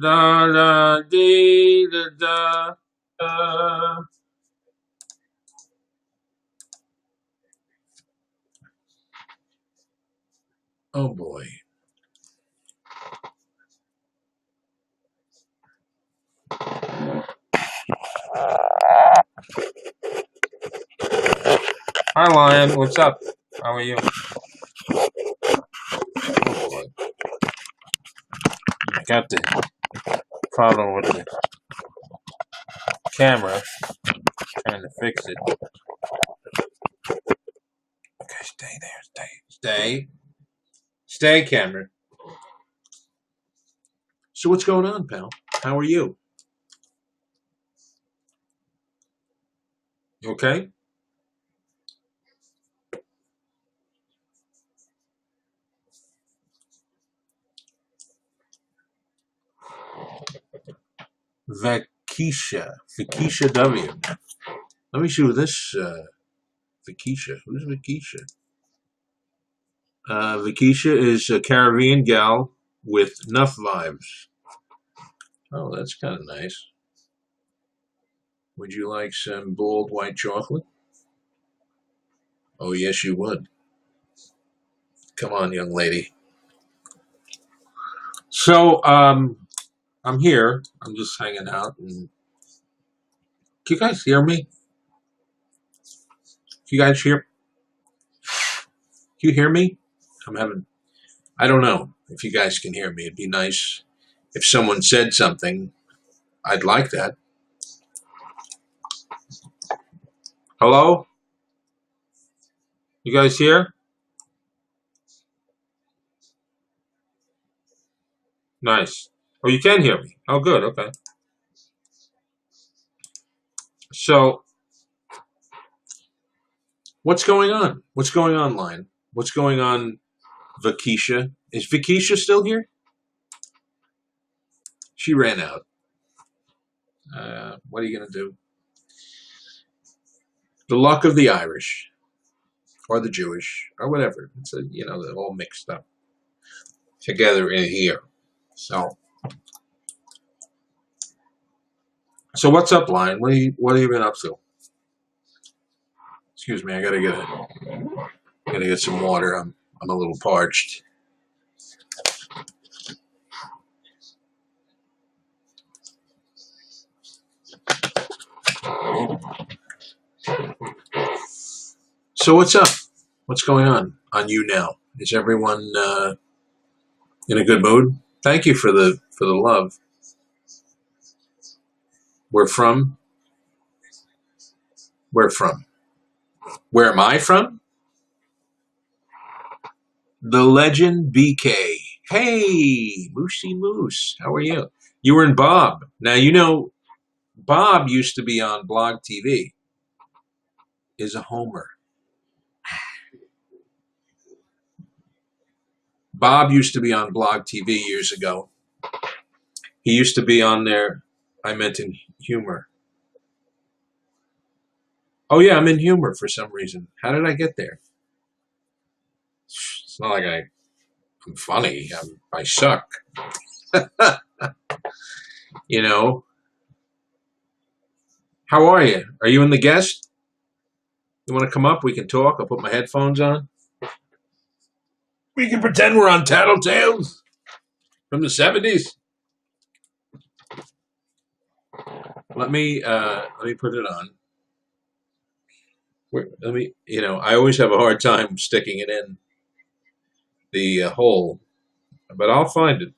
Da da dee da da. Oh boy. Hi, Lion. What's up? How are you? Oh boy. I got the problem with the camera. Trying to fix it. Okay, stay there. Stay. Stay, camera. So what's going on, pal? How are you? Okay? Vakisha W. Let me see who this Vakisha. Who's Vakisha? Vakisha is a Caribbean gal with enough vibes. Oh, that's kind of nice. Would you like some boiled white chocolate? Oh, yes, you would. Come on, young lady. So, I'm here. I'm just hanging out. And can you guys hear me? Can you guys hear? Can you hear me? I don't know if you guys can hear me. It'd be nice if someone said something. I'd like that. Hello? You guys here? Nice. Oh, you can hear me. Oh, good. Okay. So, what's going on? What's going on, Lion? What's going on, Vakisha? Is Vakisha still here? She ran out. What are you going to do? The luck of the Irish, or the Jewish, or whatever. It's they're all mixed up together in here. So what's up, Lion? What have you been up to? Excuse me, I gotta get some water. I'm a little parched. So what's up? What's going on YouNow? Is everyone in a good mood? Thank you for the love. We're from? Where from? Where am I from? The legend BK. Hey, Moosey Moose. How are you? You were in Bob. Now, Bob used to be on Blog TV. Is a homer. Bob used to be on Blog TV years ago. He used to be on there. I meant in humor. Oh, yeah, I'm in humor for some reason. How did I get there? It's not like I'm funny. I suck. How are you? Are you in the guest? You want to come up? We can talk. I'll put my headphones on. We can pretend we're on Tattletales from the 70s. Let me put it on. I always have a hard time sticking it in the hole, but I'll find it.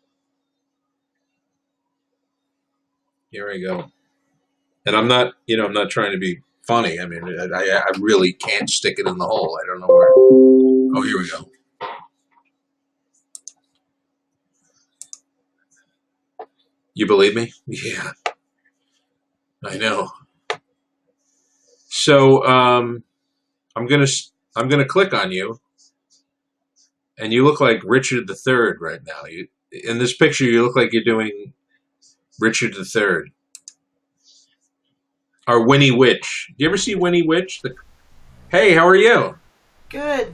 Here I go. And I'm not trying to be funny. I mean, I really can't stick it in the hole. I don't know where. Oh, here we go. You believe me? Yeah, I know. So I'm gonna click on you, and you look like Richard III right now. In this picture, you look like you're doing Richard III or Winnie Witch. Do you ever see Winnie Witch? Hey, how are you? Good.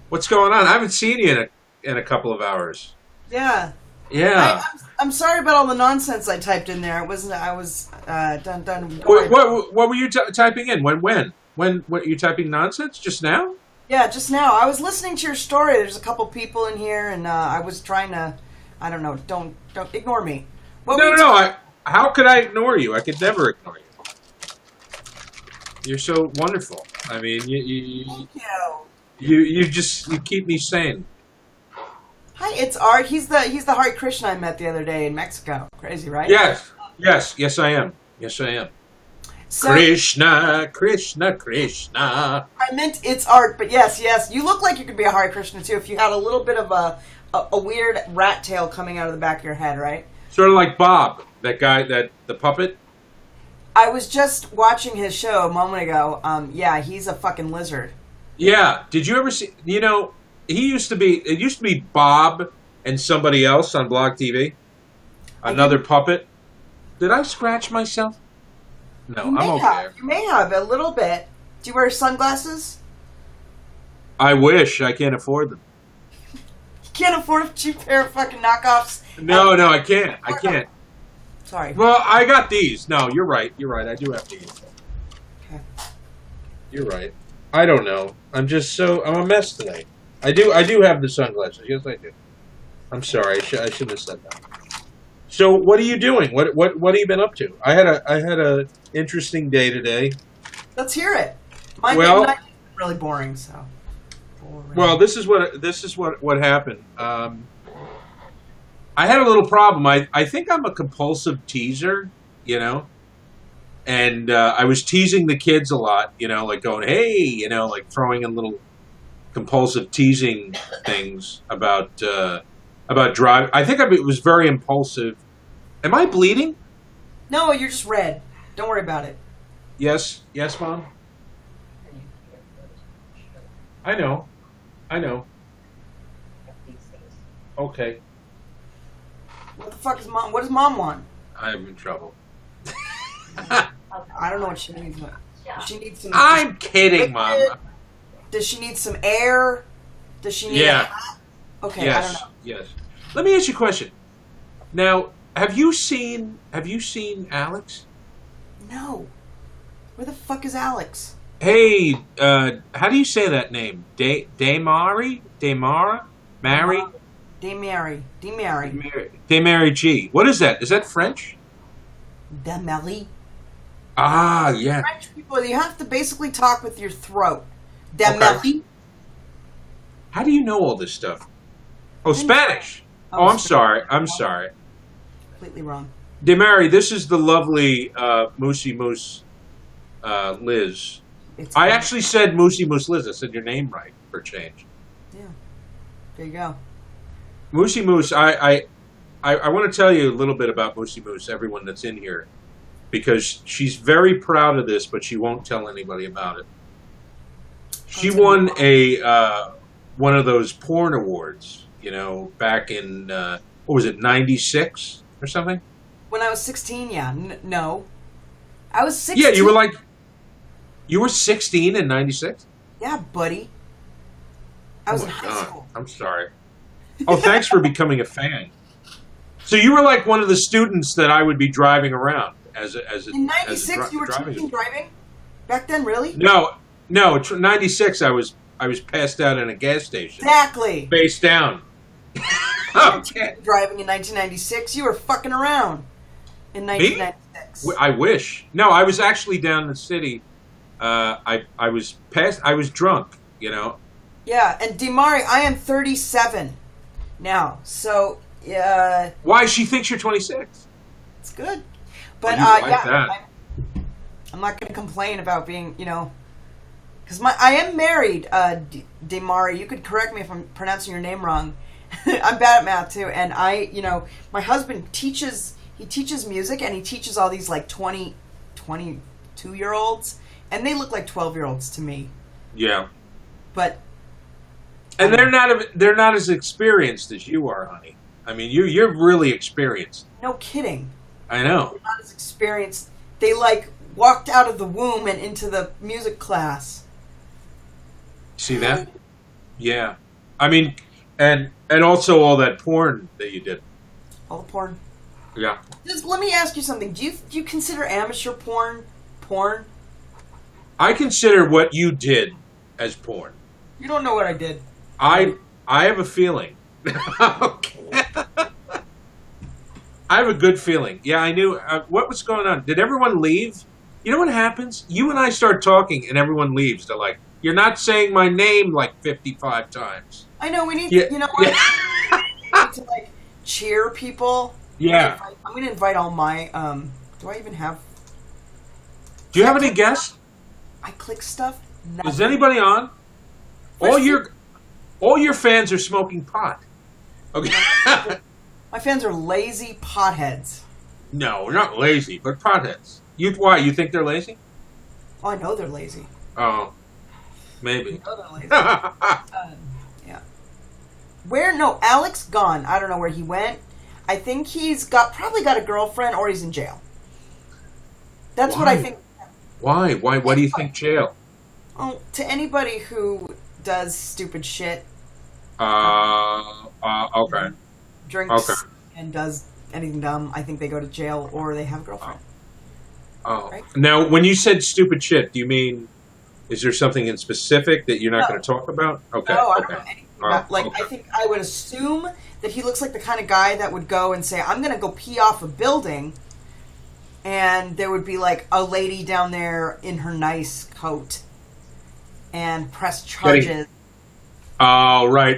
What's going on? I haven't seen you in a couple of hours. Yeah. Yeah. I'm sorry about all the nonsense I typed in there. It wasn't. I was done. What were you typing in? When? What were you typing nonsense just now? Yeah, just now. I was listening to your story. There's a couple people in here, and I was trying to. I don't know. Don't ignore me. No. How could I ignore you? I could never ignore you. You're so wonderful. I mean, Thank you keep me sane. Hi, it's Art. He's the Hare Krishna I met the other day in Mexico. Crazy, right? Yes, I am. So, Krishna. I meant it's Art, but yes. You look like you could be a Hare Krishna too if you had a little bit of a weird rat tail coming out of the back of your head, right? Sort of like Bob, that guy, the puppet. I was just watching his show a moment ago. Yeah, he's a fucking lizard. Yeah. Did you ever see? You know, it used to be Bob and somebody else on Blog TV. Another puppet. Did I scratch myself? No, I'm okay. You may have a little bit. Do you wear sunglasses? I wish. I can't afford them. You can't afford a cheap pair of fucking knockoffs? No, I can't. Sorry. Well, I got these. No, you're right. I do have these. Okay. You're right. I don't know. I'm a mess today. I do have the sunglasses. Yes, I do. I'm sorry. I shouldn't have said that. So, what are you doing? What have you been up to? I had a interesting day today. Let's hear it. My day is really boring. So. Boring. Well, this is what happened. I had a little problem. I think I'm a compulsive teaser, you know, and I was teasing the kids a lot, you know, like going, hey, you know, like throwing in little compulsive teasing things about driving. I think it was very impulsive. Am I bleeding? No, you're just red. Don't worry about it. Yes, Mom. I know. Okay. What the fuck is Mom? What does Mom want? I'm in trouble. I don't know what she needs. She needs some. I'm kidding, Mom. Does she need some air? Does she need? Yeah. Okay. Yes. I don't know. Yes. Let me ask you a question. Now, have you seen Alex? No. Where the fuck is Alex? Hey, how do you say that name? Damari? Mary? Damari G. What is that? Is that French? Damari. Ah, yeah. French people, you have to basically talk with your throat. Damari. Okay. How do you know all this stuff? Oh, Spanish. Oh, I'm sorry. Completely wrong. Damari, this is the lovely Moosey Moose Liz. I actually said Moosey Moose Liz. I said your name right for a change. Yeah. There you go. Moosey Moose, I want to tell you a little bit about Moosey Moose, everyone that's in here, because she's very proud of this, but she won't tell anybody about it. She won one of those porn awards, you know, back in, what was it, 96 or something? When I was 16, yeah. No. I was 16. Yeah, you were 16 in 96? Yeah, buddy. I was in high school. I'm sorry. Oh, thanks for becoming a fan. So you were like one of the students that I would be driving around as a in 96 you were teaching driving? Back then, really? No, 96 I was passed out in a gas station. Exactly. Face down. Okay. Driving in 1996, you were fucking around in 1996. Me? I wish. No, I was actually down in the city. I was drunk, you know. Yeah, and Damari, I am 37 now, so why? She thinks you're 26. It's good, but that. I'm not going to complain about being, you know, because I am married, Damari. You could correct me if I'm pronouncing your name wrong. I'm bad at math too, and my husband teaches music, and he teaches all these like 22-year-olds, and they look like 12-year-olds to me. Yeah, but. And they're not as experienced as you are, honey. I mean, you're really experienced. No kidding. I know. They're not as experienced. They like walked out of the womb and into the music class. See that? Yeah. I mean, and also all that porn that you did. All the porn. Yeah. Just let me ask you something. Do you consider amateur porn? I consider what you did as porn. You don't know what I did. I have a feeling. Okay. I have a good feeling. Yeah, I knew what was going on. Did everyone leave? You know what happens? You and I start talking, and everyone leaves. They're like, "You're not saying my name like 55 times." I know we need. Yeah. You know, Yeah. we need to like cheer people. Yeah. I'm gonna invite all my. Do I even have? Do you have any guests? I click stuff. Nothing. Is anybody on? All your fans are smoking pot. Okay. My fans are lazy potheads. No, not lazy, but potheads. Why? You think they're lazy? Oh, I know they're lazy. Oh, maybe. I know they're lazy. Yeah. No, Alex gone. I don't know where he went. I think he's probably got a girlfriend or he's in jail. That's what I think. Why? Why do you think jail? Oh, to anybody who does stupid shit. Okay. Drinks and does anything dumb, I think they go to jail or they have a girlfriend. Oh. Right? Now, when you said stupid shit, do you mean, is there something in specific that you're not going to talk about? Okay. No, I okay. don't know anything about, I think I would assume that he looks like the kind of guy that would go and say, I'm going to go pee off a building, and there would be like a lady down there in her nice coat and press charges. Oh, right.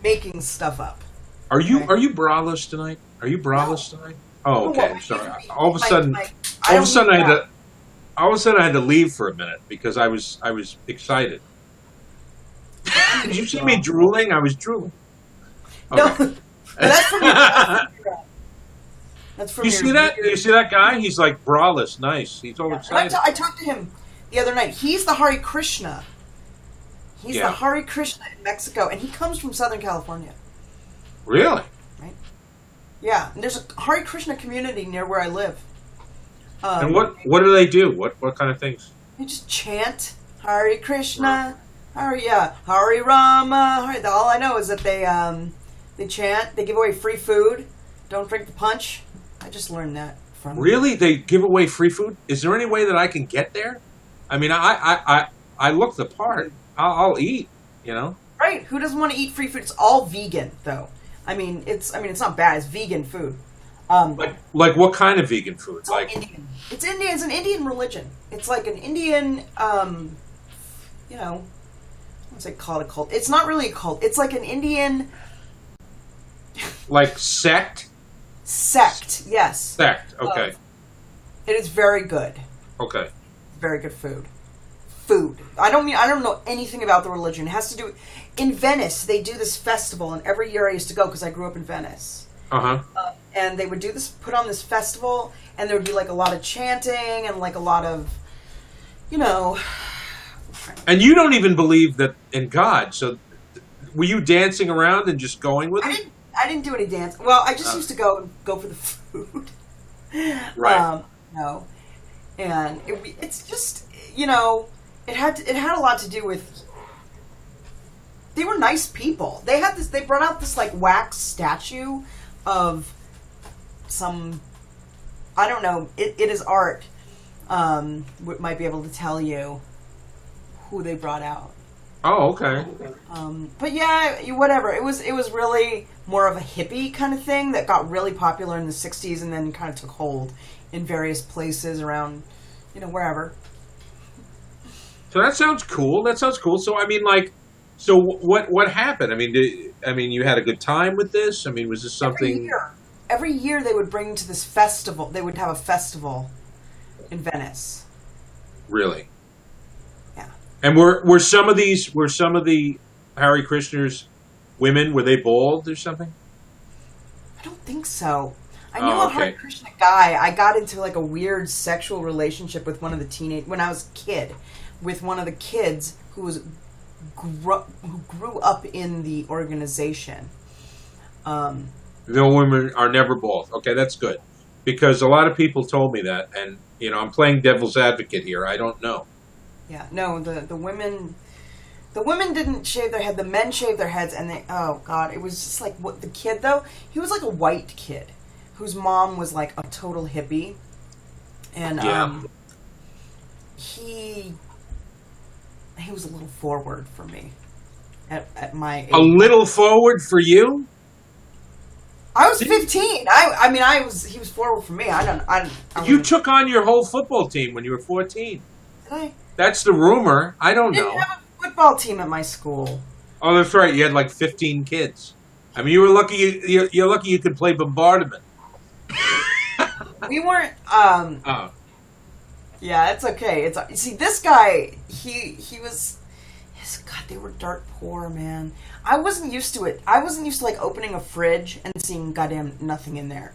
Making stuff up. Are you braless tonight? Are you braless tonight? Oh, okay. I'm sorry. All of a sudden, I had to leave for a minute because I was excited. Did you see me drooling? I was drooling. Okay. No, that's from your. That's from you see that? You see that guy? He's like braless, nice. He's all excited. I talked to him the other night. He's the Hare Krishna. He's the Hare Krishna in Mexico, and he comes from Southern California. Really? Right? Yeah, and there's a Hare Krishna community near where I live. And what do they do? What kind of things? They just chant Hare Krishna, Hare Rama. All I know is that they chant. They give away free food. Don't drink the punch. I just learned that from. Really? They give away free food? Is there any way that I can get there? I mean, I look the part. I'll eat. You know. Right? Who doesn't want to eat free food? It's all vegan, though. I mean, it's not bad. It's vegan food. Like what kind of vegan food? It's like Indian. It's Indian. It's an Indian religion. It's like an Indian. What's it called? A cult? It's not really a cult. It's like an Indian. Like sect. Sect. Yes. Sect. Okay. It is very good. Okay. Very good food. I don't know anything about the religion. It has to do in Venice. They do this festival, and every year I used to go because I grew up in Venice. And they would put on this festival, and there would be like a lot of chanting and like a lot of, And you don't even believe that in God, so were you dancing around and just going with it? I didn't do any dance. Well, I just used to go for the food. Right. No, and it's just it had a lot to do with. They were nice people. They had this. They brought out this like wax statue of some. I don't know. It is art. Might be able to tell you who they brought out. Oh, okay. But yeah, whatever. It was really more of a hippie kind of thing that got really popular in the 60s and then kind of took hold in various places around, wherever. So that sounds cool. So I mean, what happened? I mean, you had a good time with this? I mean, was this something? Every year they would bring to this festival. They would have a festival in Venice. Really? Yeah. And were some of the Hare Krishners women? Were they bald or something? I don't think so. I knew a Hare Krishna guy. I got into like a weird sexual relationship with one of the when I was a kid, with one of the kids who grew up in the organization. The women are never bald. Okay, that's good. Because a lot of people told me that, and, I'm playing devil's advocate here. I don't know. Yeah, no, the women, The women didn't shave their head. The men shaved their heads, and they. Oh God! It was just like what the kid though. He was like a white kid, whose mom was like a total hippie, and he was a little forward for me at my age. A little forward for you? I was 15. He was forward for me. You took on your whole football team when you were 14. Did I? That's the rumor. I don't know. Didn't have a football team at my school. Oh, that's right. You had like 15 kids. I mean, you were lucky. You're lucky you could play bombardment. We weren't. Oh. Yeah, it's okay. You see, this guy, he was. God, they were dirt poor, man. I wasn't used to it. I wasn't used to like opening a fridge and seeing goddamn nothing in there.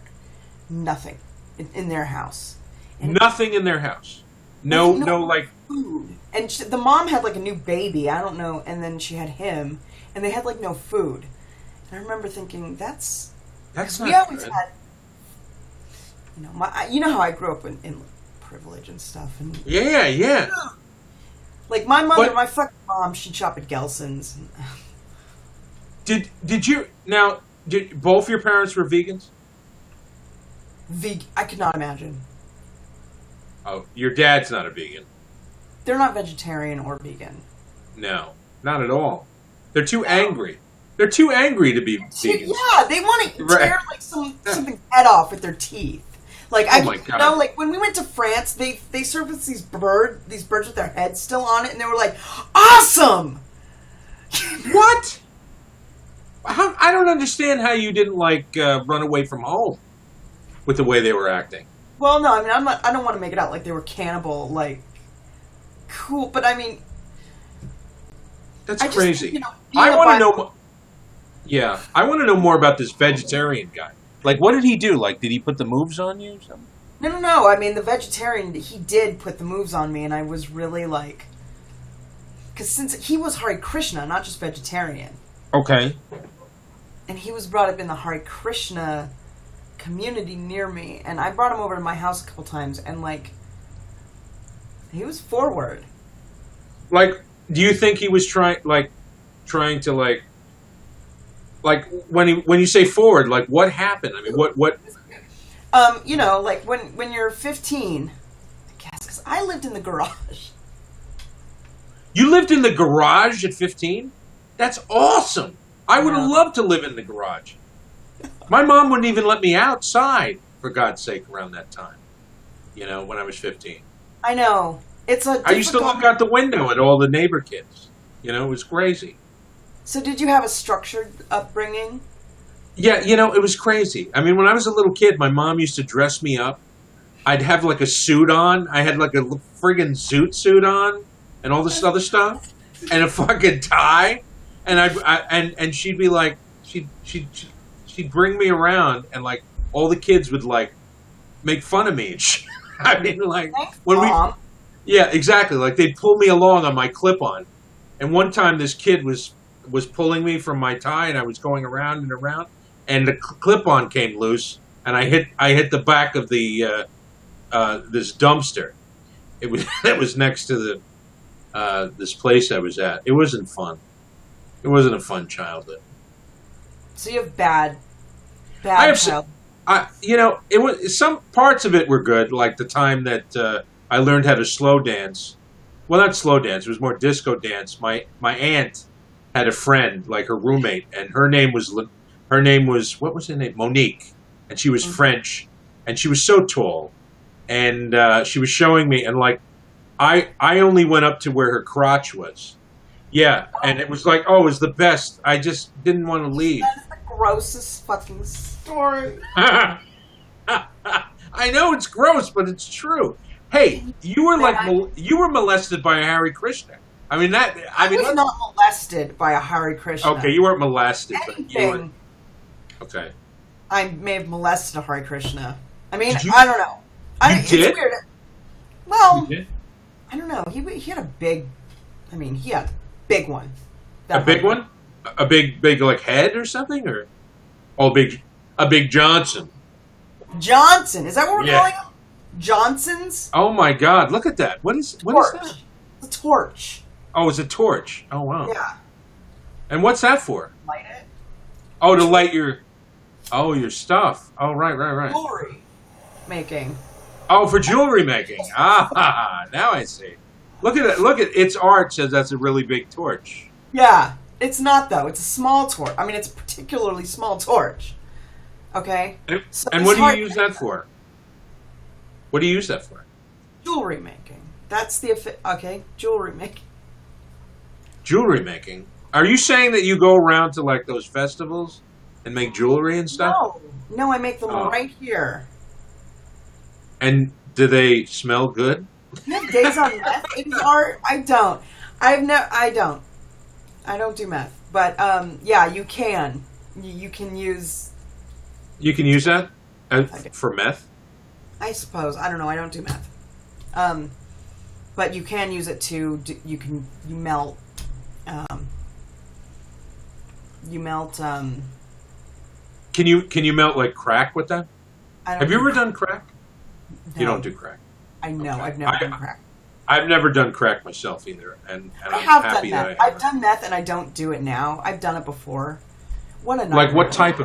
Nothing in their house. And nothing in their house. No, like food. And the mom had like a new baby. I don't know. And then she had him, and they had like no food. And I remember thinking, that's not we always good. had. You know how I grew up in privilege and stuff. And yeah. Like my mother, my fucking mom, she'd shop at Gelson's. Did both your parents were vegans? I could not imagine. Oh, your dad's not a vegan. They're not vegetarian or vegan. No, not at all. They're too angry. They're too angry to be vegans. Yeah, they want to tear like something's head off with their teeth. Like like when we went to France, they served us these birds with their heads still on it, and they were like, awesome. What? I don't understand how you didn't run away from home with the way they were acting. Well, no, I mean I don't want to make it out like they were cannibal, like cool, but I mean that's crazy. I want to know. Yeah, I want to know more about this vegetarian guy. Like, what did he do? Like, did he put the moves on you or something? No. I mean, the vegetarian, he did put the moves on me, and I was really like... Because since he was Hare Krishna, not just vegetarian. Okay. And he was brought up in the Hare Krishna community near me, and I brought him over to my house a couple times, and, like, he was forward. Like, do you think he was trying to when you say forward, like what happened? I mean, what? Like when you're 15, I guess, because I lived in the garage. You lived in the garage at 15? That's awesome. I would have loved to live in the garage. My mom wouldn't even let me outside, for God's sake, around that time. When I was 15. I know. I used to look out the window at all the neighbor kids. It was crazy. So did you have a structured upbringing? Yeah, it was crazy. I mean, when I was a little kid, my mom used to dress me up. I'd have like a suit on. I had like a friggin' zoot suit on and all this other stuff and a fucking tie. And and she'd be like, she'd bring me around and like all the kids would like make fun of me. I mean, like yeah, exactly. Like they'd pull me along on my clip-on. And one time this kid was pulling me from my tie, and I was going around and around, and the clip-on came loose, and I hit the back of the this dumpster. That was next to the this place I was at. It wasn't fun. It wasn't a fun childhood. So you have bad childhood. It was some parts of it were good, like the time that I learned how to slow dance. Well, not slow dance. It was more disco dance. My aunt had a friend, like her roommate, and her name was what was her name? Monique, and she was French, and she was so tall, and she was showing me, and like I only went up to where her crotch was. Yeah, and it was like, it was the best. I just didn't want to leave. That's the grossest fucking story. I know it's gross, but it's true. Hey, you were molested by a Hare Krishna. I was not molested by a Hare Krishna. Okay, you weren't molested. Anything. Okay. I may have molested a Hare Krishna. I mean, I don't know. Did? It's weird. Well, you did? I don't know. He had a big. I mean, he had a big one. A big one? A big like head or something, or a big Johnson. Johnson, is that what we're calling him? Johnsons? Oh my God! Look at that. What is that? The torch. Oh, it's a torch. Oh, wow. Yeah. And what's that for? Light it. Oh, to light your stuff. Oh, right. Jewelry making. Oh, for jewelry making. Ah, now I see. Look at it. Look at its art says that's a really big torch. Yeah. It's not, though. It's a small torch. I mean, it's a particularly small torch. Okay? And what do you use that for? What do you use that for? Jewelry making. That's the... Okay, jewelry making. Jewelry making? Are you saying that you go around to, like, those festivals and make jewelry and stuff? No, I make them right here. And do they smell good? You have days on meth in art? I don't. I don't do meth. But, yeah, you can. You can use... You can use that for meth? I suppose. I don't know. I don't do meth. But you can use it to... You melt... Can you melt, like, crack with that? Have you ever done crack? No. You don't do crack. I know. Okay. I've never done crack. I've never done crack myself either, and I I'm have happy done that meth. I've done meth, and I don't do it now. I've done it before. What a nightmare. Like what type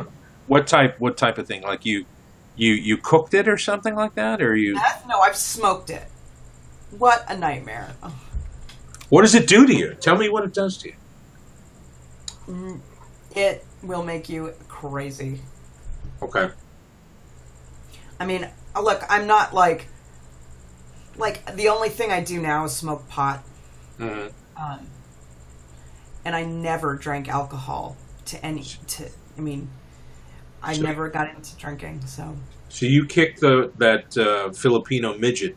of thing? Like you cooked it or something like that, or you? Meth? No, I've smoked it. What a nightmare. Ugh. What does it do to you? Tell me what it does to you. It will make you crazy. Okay. I mean, look, I'm not like the only thing I do now is smoke pot. Mm-hmm. And I never drank alcohol I never got into drinking, so. So you kicked that Filipino midget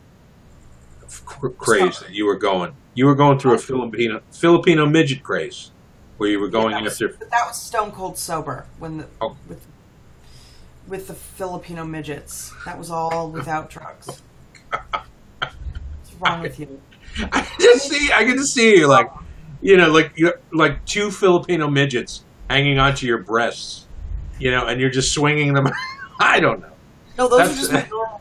craze that you were going. You were going through a Filipino midget craze, where you were going after. That was stone cold sober with the Filipino midgets. That was all without drugs. What's wrong with you? I can just see you like two Filipino midgets hanging onto your breasts, and you're just swinging them. I don't know. No, those are just my normal.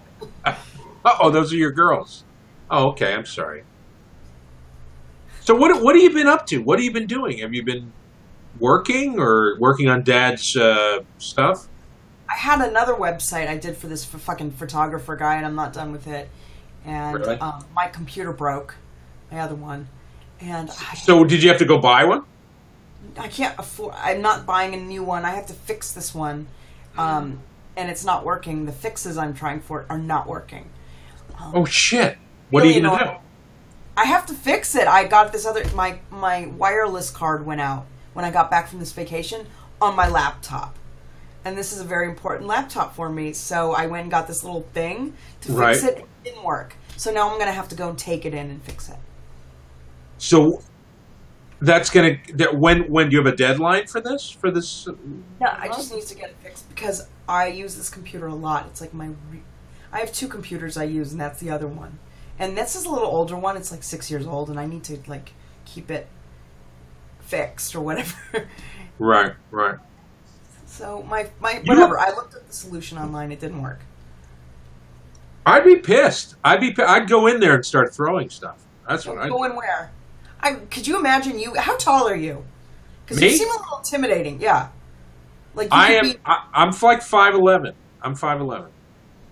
Oh, those are your girls. Oh, okay. I'm sorry. So what have you been up to? What have you been doing? Have you been working on Dad's stuff? I had another website I did for this fucking photographer guy, and I'm not done with it. And really? My computer broke, my other one. And so did you have to go buy one? I can't afford. I'm not buying a new one. I have to fix this one, and it's not working. The fixes I'm trying for are not working. Oh shit! What are you gonna do? I have to fix it. I got this other my wireless card went out when I got back from this vacation on my laptop, and this is a very important laptop for me. So I went and got this little thing to fix it. It didn't work. So now I'm gonna have to go and take it in and fix it. So that's gonna. When do you have a deadline for this? No, I just need to get it fixed because I use this computer a lot. It's like I have two computers I use, and that's the other one. And this is a little older one. It's like 6 years old, and I need to like keep it fixed or whatever. Right. So my whatever. I looked at the solution online. It didn't work. I'd be pissed. I'd go in there and start throwing stuff. That's what I'd go in where. Could you imagine you? How tall are you? Because you seem a little intimidating. Yeah. Like I am. I'm like 5'11". I'm 5'11".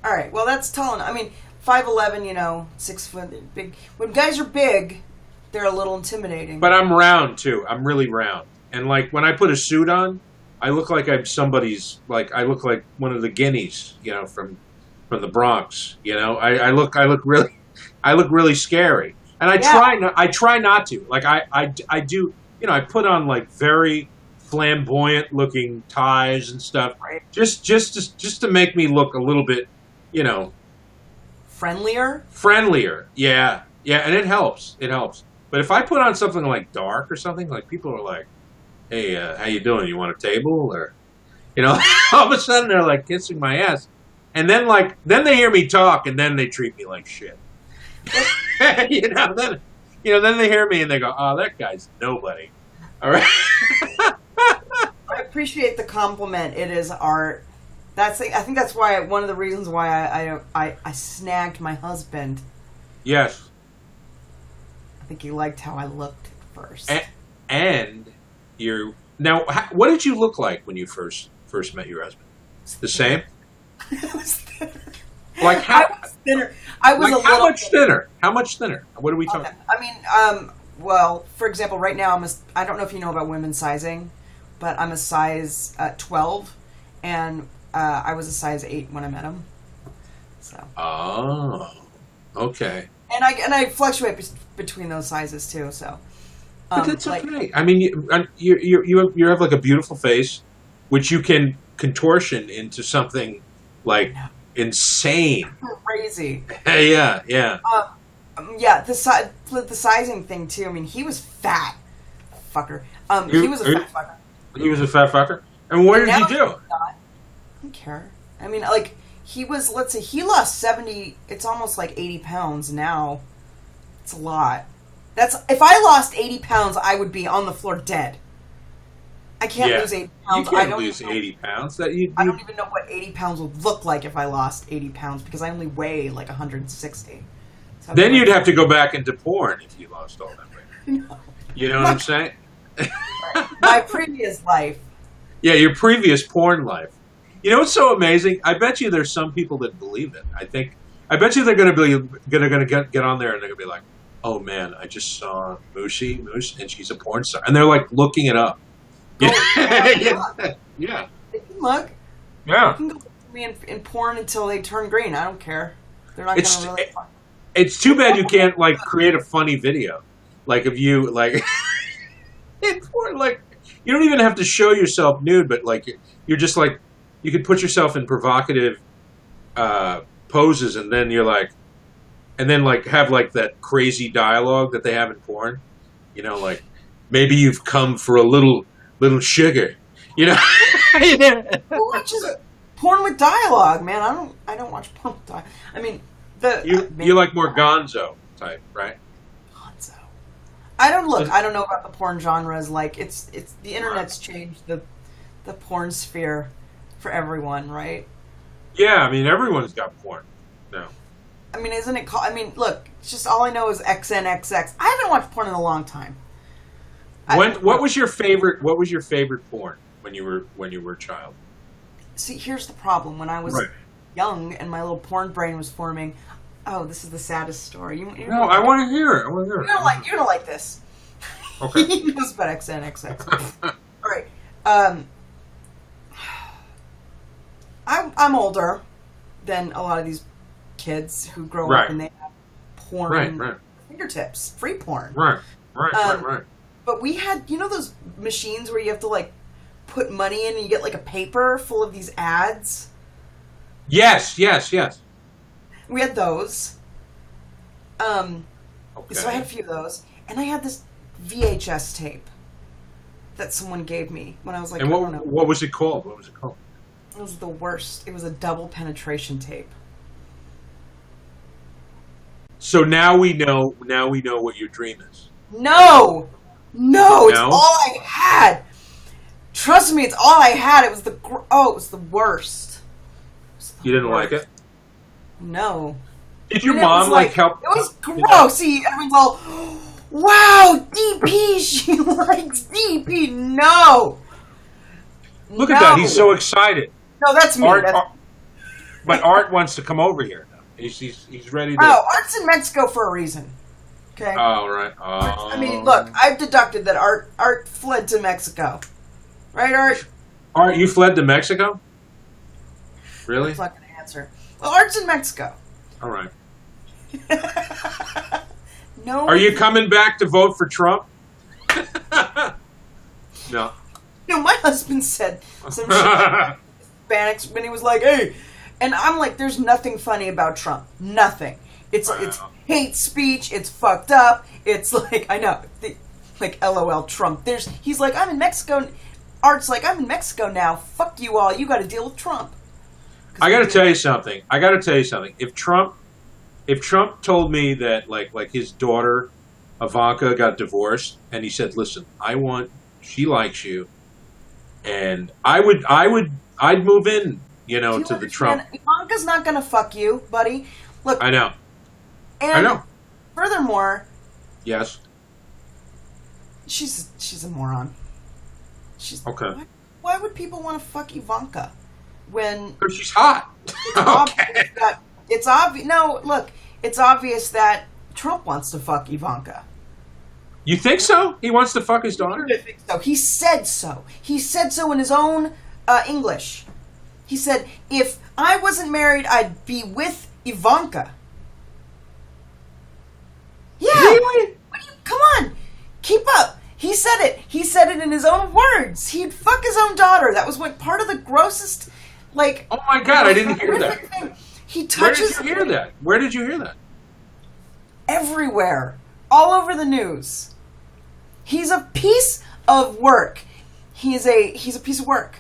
All right. Well, that's tall. I mean, 5'11". 6 foot. Big. When guys are big, they're a little intimidating. But I'm round too. I'm really round. And like when I put a suit on, I look like I'm somebody's. Like I look like one of the guineas. From the Bronx. I look really scary. And I try not to. Like I do. I put on like very flamboyant looking ties and stuff, just to make me look a little bit, friendlier. Yeah, and it helps. But if I put on something like dark or something, like people are like, "Hey, how you doing? You want a table?" Or, all of a sudden they're like kissing my ass, and then they hear me talk, and then they treat me like shit. Then they hear me and they go, "Oh, that guy's nobody." All right. I appreciate the compliment. It is art. I think that's why one of the reasons why I snagged my husband. Yes. I think he liked how I looked first. And you're now. What did you look like when you first met your husband? The same. I was thinner. Like how? I was thinner. I was like a how little much thinner? How much thinner? What are we talking? Okay. I mean, well, for example, right now I don't know if you know about women's sizing, but I'm a size 12, and I was a size 8 when I met him. So. Oh, okay. And I fluctuate between those sizes too. So. But that's okay. I mean, you have like a beautiful face, which you can contortion into something like insane, crazy. Yeah. Yeah, the sizing thing too. I mean, he was fat, fucker. He was a fat fucker. He was a fat fucker. And what did he do? I don't care. I mean, like he was. Let's say he lost 70. It's almost like 80 pounds now. It's a lot. That's if I lost 80 pounds, I would be on the floor dead. I can't lose 80 pounds. You can't lose 80 pounds. I don't even know what 80 pounds would look like if I lost 80 pounds because I only weigh like 160. So then you'd have to go back into porn if you lost all that weight. No. You know what I'm saying? My previous life. Yeah, your previous porn life. You know what's so amazing? I bet you there's some people that believe it. I bet you they're going to get on there and they're going to be like, "Oh man, I just saw Moose, and she's a porn star," and they're like looking it up. Yeah. Look. Yeah. You can go with me in porn until they turn green. I don't care. They're not going to really. It's too bad you can't like create a funny video, like if you like. In porn, like you don't even have to show yourself nude, but like you're just like you could put yourself in provocative poses, and then you're like, and then like have like that crazy dialogue that they have in porn, you know, like maybe you've come for a little sugar, you know. Who watches porn with dialogue, man? I don't watch porn with dialogue. I mean, you like more Gonzo type, right? Gonzo. I don't know about the porn genres. Like it's the internet's changed the porn sphere for everyone, right? Yeah, I mean everyone's got porn now. I mean, isn't it called? I mean, look, it's just all I know is XNXX. I haven't watched porn in a long time. What was your favorite porn when you were a child? See, here's the problem. When I was young and my little porn brain was forming. Oh, this is the saddest story. No, I want to hear it. You're gonna like this. Okay. He knows about XNXX. All right. I'm older than a lot of these kids who grow up and they have porn fingertips, free porn. Right. But we had, those machines where you have to like put money in and you get like a paper full of these ads. Yes. We had those. Okay. So I had a few of those, and I had this VHS tape that someone gave me when I was like, and what was it called? It was the worst. It was a double penetration tape. So now we know what your dream is. No, it's all I had. Trust me, it's all I had. It was the worst. You didn't like it? No. Did your mom help? It was gross. See, everyone's all, wow, DP, she likes DP. No. Look at that. He's so excited. No, that's me. But Art wants to come over here now. He's ready to. Oh, Art's in Mexico for a reason. Okay. Oh, right. I mean, look, I've deducted that Art fled to Mexico. Right, Art? Art, you fled to Mexico? Really? I'm not going to answer. Well, Art's in Mexico. All right. No. Are you coming back to vote for Trump? No. My husband said some shit about Hispanics when he was like, hey, and I'm like, there's nothing funny about Trump. Nothing. It's hate speech. It's fucked up. It's like, I know, like LOL Trump. He's like, I'm in Mexico. Art's like, I'm in Mexico now. Fuck you all. You got to deal with Trump. I got to tell you something. If Trump told me that like his daughter Ivanka got divorced, and he said, "Listen, she likes you," and I'd move in, to the Trump. Ivanka's not gonna fuck you, buddy. Look, I know. And I know. Furthermore, yes, She's a moron. She's Okay. Why would people want to fuck Ivanka when Because she's hot. it's obvious that it's obvious? No, look, it's obvious that Trump wants to fuck Ivanka. You think so? He wants to fuck his daughter? I think so. He said so. He said so in his own English. He said, "If I wasn't married, I'd be with Ivanka." Yeah. Really? Come on. Keep up. He said it. He said it in his own words. He'd fuck his own daughter. That was what part of the grossest, like... Oh my God, I didn't hear that. Thing. He touches... Where did you hear that? Where did you hear that? Everywhere. All over the news. He's a piece of work. He's a piece of work.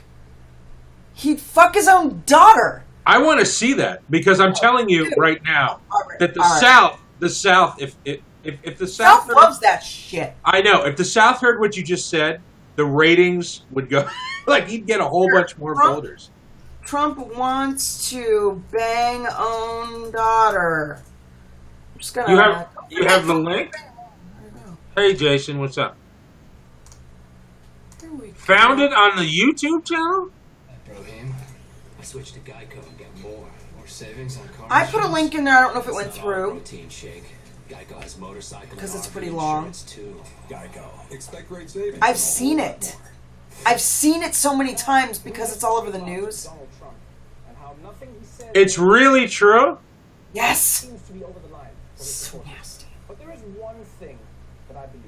He'd fuck his own daughter. I want to see that because I'm telling you right now that the South, if the South loves that shit. I know. If the South heard what you just said, the ratings would go like he'd get a whole bunch more voters. Trump wants to bang own daughter. I'm just gonna. You have the link. Hey Jason, what's up? Found it on the YouTube channel. I switched to Geico and get more savings on car. I put a link in there. I don't know if it went through. Protein shake. Geico has motorcycle because it's pretty long. Too. Geico. Expect great savings. I've seen it. I've seen it so many times because it's all over the news. It's really true. Yes. Seems to be over the line. So nasty. But there is one thing that I believe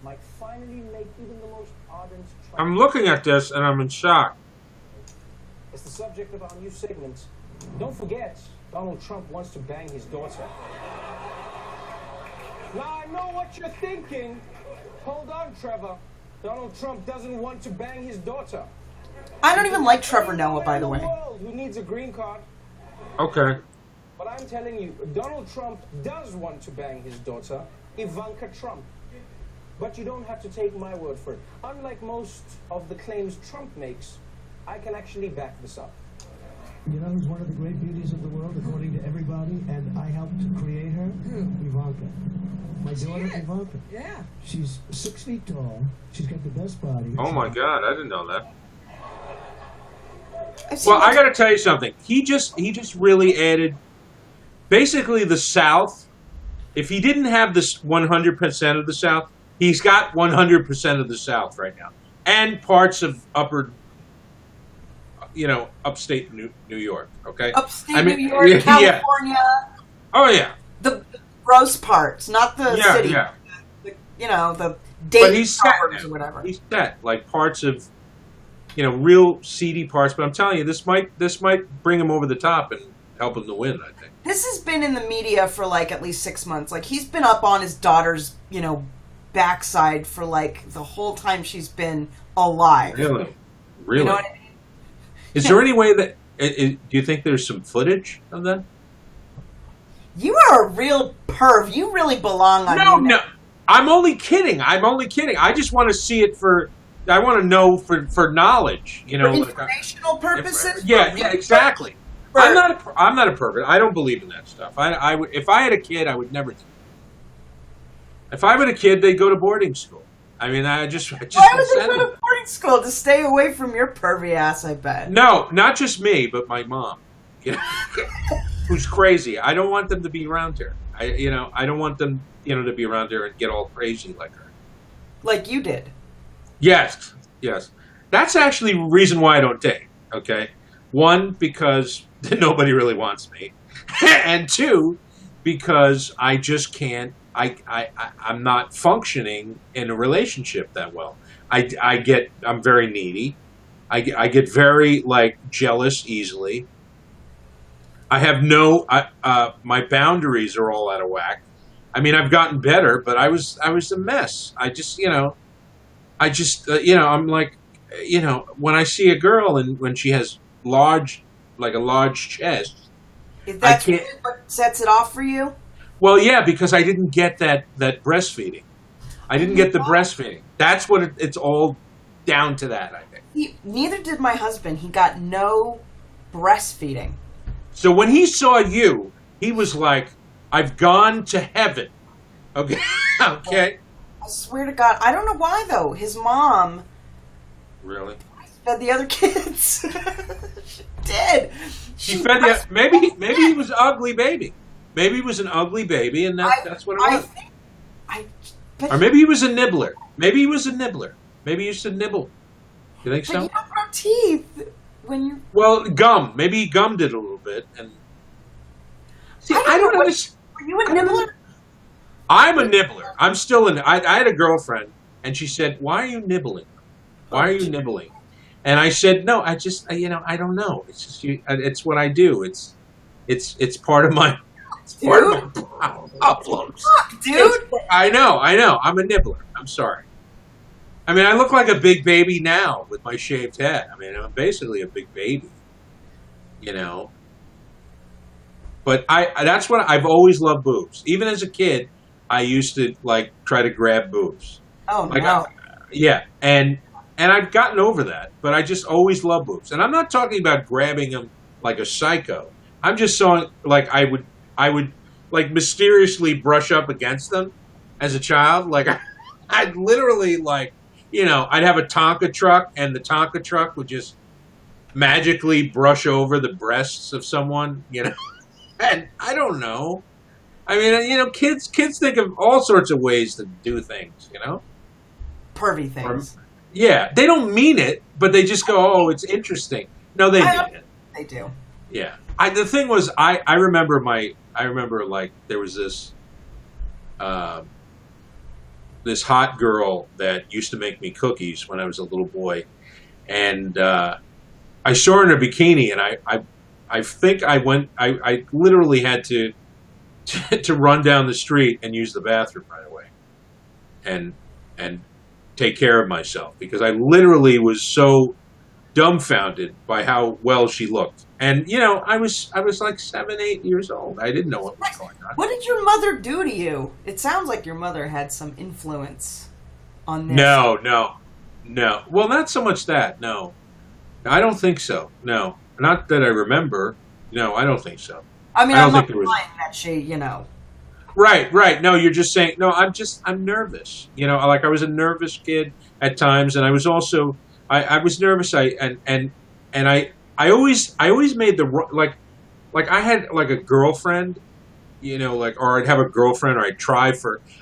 might finally make even the most ardent. I'm looking at this and I'm in shock. It's the subject of our new segment. Don't forget, Donald Trump wants to bang his daughter. Now I know what you're thinking. Hold on, Trevor. Donald Trump doesn't want to bang his daughter. I don't even like Trevor Noah, by the way. Who needs a green card? Okay. But I'm telling you, Donald Trump does want to bang his daughter, Ivanka Trump. But you don't have to take my word for it. Unlike most of the claims Trump makes, I can actually back this up. You know who's one of the great beauties of the world, according to everybody, and I helped to create her? Ivanka. My daughter, Ivanka. Yeah. She's 6 feet tall. She's got the best body. Oh my God, I didn't know that. Well, I got to tell you something. He just really added, basically the South. If he didn't have this 100% of the South, he's got 100% of the South right now, and parts of upstate New York. Okay, upstate New York, California. Yeah. Oh yeah. The gross parts, not the city. Yeah. The Dayton suburbs or whatever. He's set like parts of, real seedy parts. But I'm telling you, this might bring him over the top and help him to win. I think this has been in the media for like at least 6 months. Like he's been up on his daughter's, backside for like the whole time she's been alive. Really. You know what I mean? Is there any way that do you think there's some footage of that? You are a real perv. You really belong on No, YouNow. no. I'm only kidding. I just want to see it I want to know for knowledge, For informational purposes? Yeah, exactly. I'm not a pervert. I don't believe in that stuff. If I had a kid, I would never do it. If I had a kid, they'd go to boarding school. I mean, I just Why would they go them. to boarding school? To stay away from your pervy ass, I bet. No, not just me, but my mom. Who's crazy. I don't want them to be around her. I don't want them, to be around her and get all crazy like her. Like you did. Yes. That's actually the reason why I don't date, okay? One, because nobody really wants me. And two, because I just can't, I'm not functioning in a relationship that well. I'm very needy. I get very, jealous easily. I have my boundaries are all out of whack. I mean, I've gotten better, but I was a mess. I'm like, when I see a girl and when she has a large chest, Is that what sets it off for you? Well, yeah, because I didn't get that breastfeeding. I didn't get the breastfeeding. That's what it's all down to that, I think. Neither did my husband. He got no breastfeeding. So when he saw you, he was like, I've gone to heaven. Okay? Okay? I swear to God, I don't know why though. His mom Really? fed the other kids. She did. She fed the. Maybe he was an ugly baby. Maybe he was an ugly baby, and that's what it was. Or maybe he was a nibbler. Maybe he was a nibbler. Maybe he used to nibble. You think so? But you don't grow teeth when you. Well, gum. Maybe he gummed it a little bit, and see, I don't understand. Were you a nibbler? I'm a nibbler. I'm still in. I had a girlfriend, and she said, "Why are you nibbling? Why are you nibbling?" And I said, "No, I just, I don't know. It's just, it's what I do. It's part of my, part of my problems, Dude. I know. I'm a nibbler. I'm sorry. I mean, I look like a big baby now with my shaved head. I mean, I'm basically a big baby, But that's what I've always loved boobs. Even as a kid, I used to try to grab boobs. Oh no. Yeah, and I've gotten over that, but I just always love boobs. And I'm not talking about grabbing them like a psycho. I'm just saying I would mysteriously brush up against them as a child. I'd literally I'd have a Tonka truck, and the Tonka truck would just magically brush over the breasts of someone, And I don't know. I mean, kids think of all sorts of ways to do things, Pervy things. Yeah, they don't mean it, but they just go, "Oh, it's interesting." No, they mean it. They do. Yeah. The thing was, I remember there was this hot girl that used to make me cookies when I was a little boy, and I saw her in a bikini, and I think I literally had to run down the street and use the bathroom right away, and take care of myself, because I literally was so dumbfounded by how well she looked. And I was like 7, 8 years old. I didn't know what was going on. What did your mother do to you? It sounds like your mother had some influence on this. No. Well, not so much that. No, I don't think so. No, not that I remember. No, I don't think so. I mean, I I'm don't not think it was- implying that she, Right. No, you're just saying, no, I'm nervous. I was a nervous kid at times, and I was also, I was nervous. I always made I had a girlfriend, or I'd have a girlfriend, or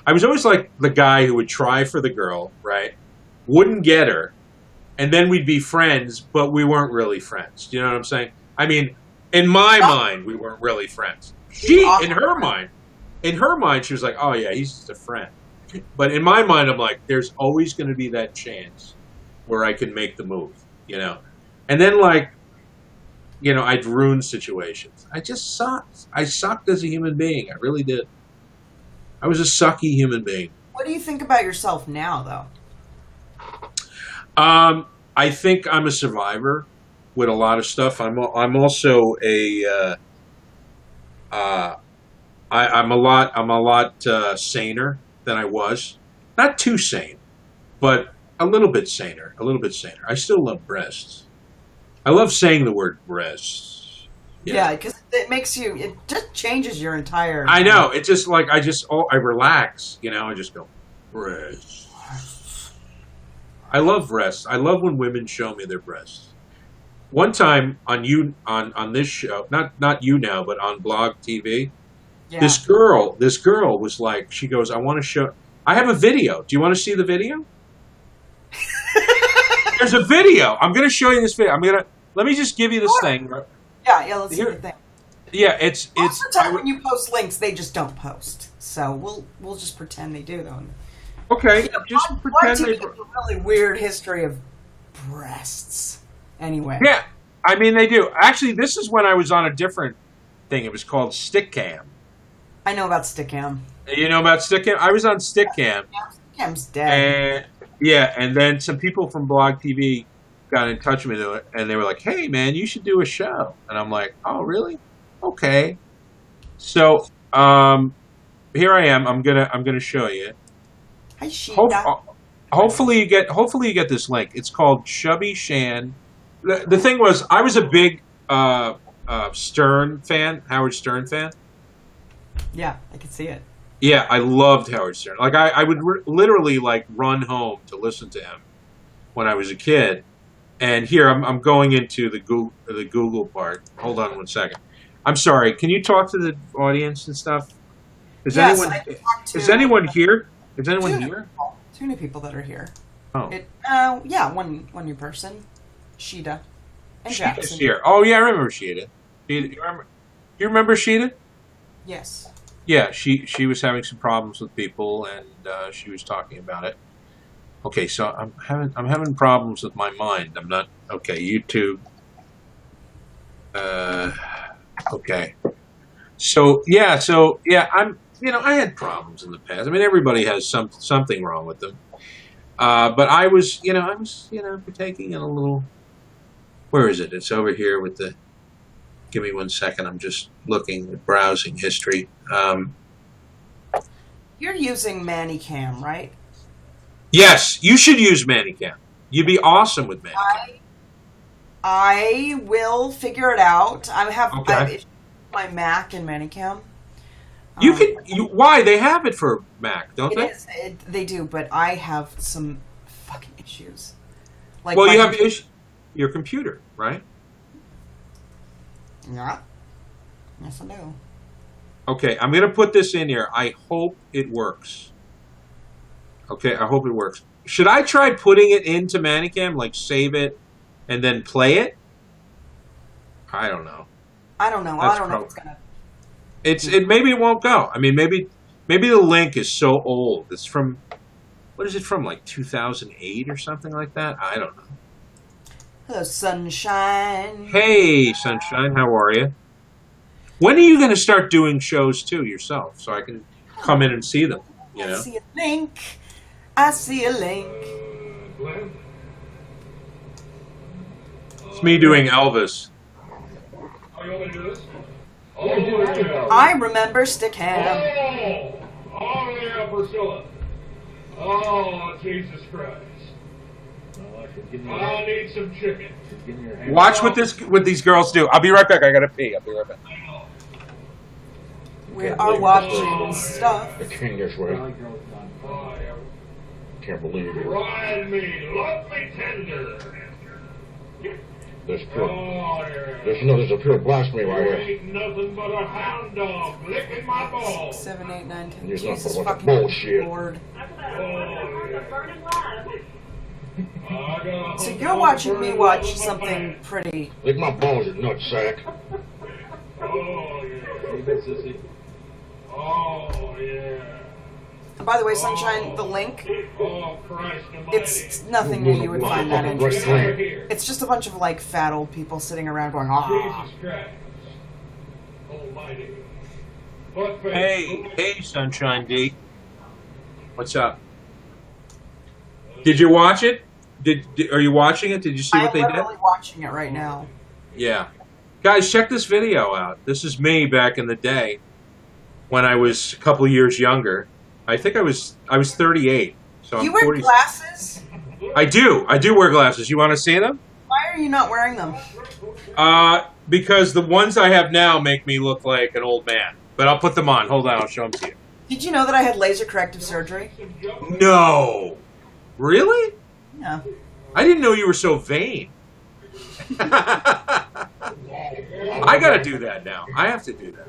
I was always the guy who would try for the girl, right? Wouldn't get her, and then we'd be friends, but we weren't really friends. Do you know what I'm saying? I mean, in my mind, we weren't really friends. In her mind, she was like, "Oh yeah, he's just a friend." But in my mind, I'm like, "There's always going to be that chance where I can make the move," And then I'd ruin situations. I just sucked. I sucked as a human being. I really did. I was a sucky human being. What do you think about yourself now, though? I think I'm a survivor with a lot of stuff. I'm also I'm a lot saner than I was. Not too sane, but a little bit saner. I still love breasts. I love saying the word breasts. Yeah, because it just changes your entire. I know. It's just I relax. I just go breasts. I love breasts. I love when women show me their breasts. One time on this show, not YouNow, but on Blog TV. Yeah. This girl was like, she goes, "I want to show. I have a video. Do you want to see the video?" There's a video. I'm going to show you this video. Let me just give you this thing. Yeah. Let's see the thing. Yeah, it's. Most of the time when you post links, they just don't post. So we'll just pretend they do though. Okay, just pretend they have a really weird history of breasts. Anyway. Yeah, I mean they do. Actually, this is when I was on a different thing. It was called Stickcam. I know about Stickcam. You know about Stickcam? I was on Stickcam. Yeah, Stickcam's dead. And then some people from Blog TV got in touch with me, and they were like, "Hey, man, you should do a show." And I'm like, "Oh, really? Okay." So here I am. I'm gonna show you. Hi, Sheena. Hopefully you get this link. It's called Shubby Shan. The thing was, I was a big Howard Stern fan. Yeah, I can see it. Yeah, I loved Howard Stern. Like I would literally like run home to listen to him when I was a kid. And here I'm going into the Google part. Hold on one second. I'm sorry. Can you talk to the audience and stuff? Is Yes, anyone I can talk to is anyone here? Is anyone two here? people. Two new people that are here. Oh, Yeah, one new person, Sheeta and Sheeta's Jackson. here. Oh yeah, I remember Sheeta. You remember Sheeta? Yes. Yeah, she was having some problems with people, and she was talking about it. Okay, so I'm having problems with my mind. I'm not okay. YouTube. Okay. So yeah, I'm. I had problems in the past. I mean, everybody has something wrong with them. But I was partaking in a little. Where is it? It's over here with the. Give me 1 second. I'm just looking at browsing history. You're using Manicam, right? Yes, you should use Manicam. You'd be awesome with Manicam. I will figure it out. I have Okay. my Mac and Manicam. You can. Why they have it for Mac, don't they? They do, but I have some fucking issues. Like Well, you have your computer, right? Yeah. Yes, I do. Okay, I'm going to put this in here. I hope it works. Okay, I hope it works. Should I try putting it into Manicam, like save it and then play it? I don't know. I don't know. That's I don't know what's gonna. Maybe it won't go. I mean, maybe the link is so old. It's from what is it from? Like 2008 or something like that. I don't know. Hello, sunshine. Hey, Sunshine, how are you? When are you going to start doing shows too yourself, so I can come in and see them? You I know. see a link. I see a link. It's me doing Elvis. Oh, you want me to do this? I remember Stickham. Oh, yeah, Priscilla. Oh, Jesus Christ. I need some chicken. Watch what these girls do. I'll be right back. I gotta pee. I'll be right back. We are watching stuff. The king this way. Oh, yeah. Can't believe it. Ride me, love me tender. There's pure. Oh, yeah. There's a pure blasphemy right You here. ain't nothing but a hound dog licking my balls. 7, 8, 9, 10. You're not Jesus full of fucking bullshit. Lord. Oh, So you're watching me watch something pretty. Lick my balls, you nutsack. Oh, yeah. Oh, yeah. And by the way, Sunshine, the link, Oh, Christ almighty. it's nothing new. You would find that interesting. Right here. It's just a bunch of like fat old people sitting around going, ah. Jesus Christ almighty. What face? Hey, Sunshine D. What's up? Did you watch it? Are you watching it? Did you see I'm what they did? literally watching it right now. Yeah. Guys, check this video out. This is me back in the day when I was a couple years younger. I think I was 38. So You I'm wear 40. glasses? I do wear glasses. You want to see them? Why are you not wearing them? Because the ones I have now make me look like an old man. But I'll put them on. Hold on, I'll show them to you. Did you know that I had laser corrective surgery? No. Really? Yeah. I didn't know you were so vain. I gotta do that now. I have to do that.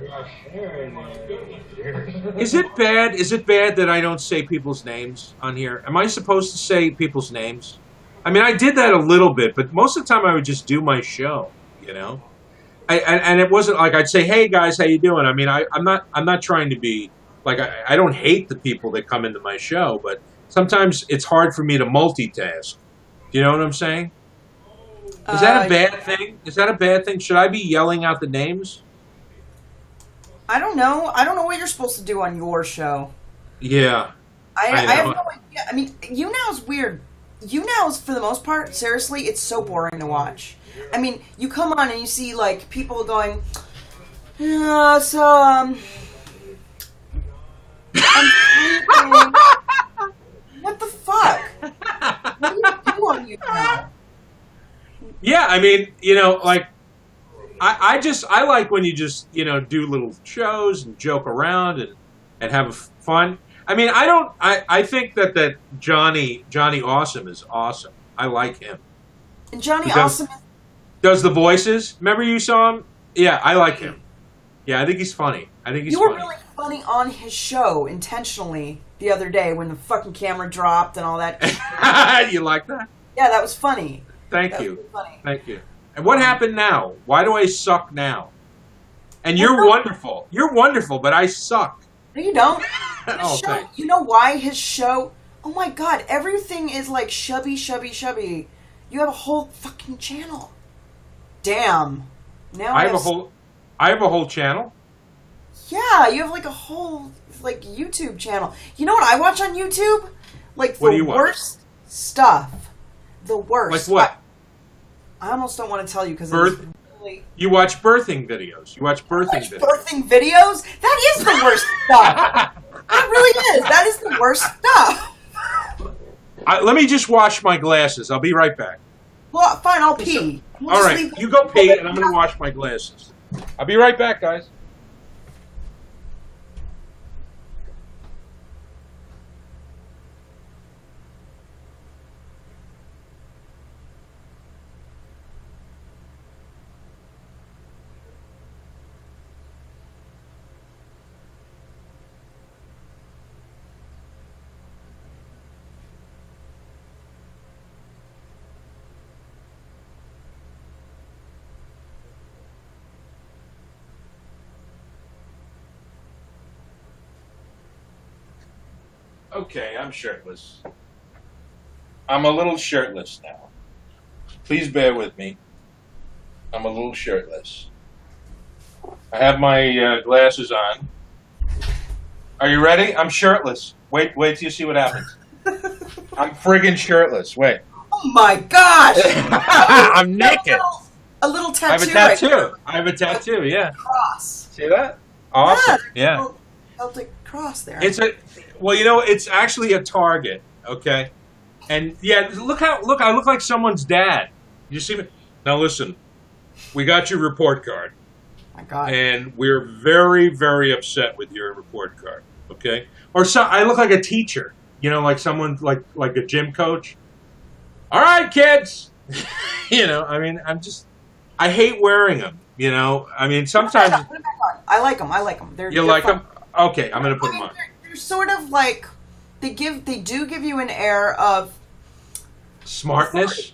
Is it bad? Is it bad that I don't say people's names on here? Am I supposed to say people's names? I mean, I did that a little bit, but most of the time I would just do my show. You know, and it wasn't like I'd say, "Hey guys, how you doing?" I mean, I'm not trying to be like I don't hate the people that come into my show, but sometimes it's hard for me to multitask. Do you know what I'm saying? Is that a bad thing? Is that a bad thing? Should I be yelling out the names? I don't know. I don't know what you're supposed to do on your show. Yeah. I I have know. no idea. I mean, YouNow is weird. YouNow is, for the most part, seriously, it's so boring to watch. I mean, you come on and you see, like, people going, I'm sleeping. What the fuck? What do you do on YouNow? Yeah, I mean, you know, like, I like when you just, you know, do little shows and joke around and have a fun. I mean, I don't. I think that Johnny Awesome is awesome. I like him. And Johnny He does- Awesome. Does the voices? Remember you saw him? Yeah, I like him. Yeah, I think he's funny. I think he's You were funny. really funny on his show intentionally the other day when the fucking camera dropped and all that. You like that? Yeah, that was funny. Thank That you. was really funny. Thank you. And what happened now? Why do I suck now? And you're wonderful. You're wonderful, but I suck. No, you don't. Oh, His show, thanks. you know why his show? Oh my god, everything is like Shubby, Shubby, Shubby. You have a whole fucking channel. Damn. Now I have a whole channel. Yeah, you have like a whole like YouTube channel. You know what I watch on YouTube? Like What do the you watch? worst stuff. The worst. Like what? I almost don't want to tell you because Birth? it's really You watch birthing videos. You watch birthing videos. birthing videos. That is the worst stuff. That really is. That is the worst stuff. Let me just wash my glasses. I'll be right back. Well, fine. I'll pee. We'll All just right, leave- you go pee, and I'm going to wash my glasses. I'll be right back, guys. Okay, I'm shirtless. I'm a little shirtless now. Please bear with me. I'm a little shirtless. I have my glasses on. Are you ready? I'm shirtless. Wait till you see what happens. I'm friggin' shirtless. Wait. Oh my gosh! I'm naked. A little tattoo. I have a right tattoo. there. I have a tattoo, yeah. Cross. See that? Awesome. Yeah. Yeah. Little Celtic cross there. Well, you know, it's actually a Target, okay? And yeah, I look like someone's dad. You see me? Now listen, we got your report card. My God. And we're very, very upset with your report card, okay? Or so I look like a teacher, you know, like someone like a gym coach. All right, kids. You know, I mean, I hate wearing them, you know? I mean, sometimes Put it back on. I like them. I like them. you like them? Okay, I'm going to put them on. They're sort of like they do give you an air of Smartness,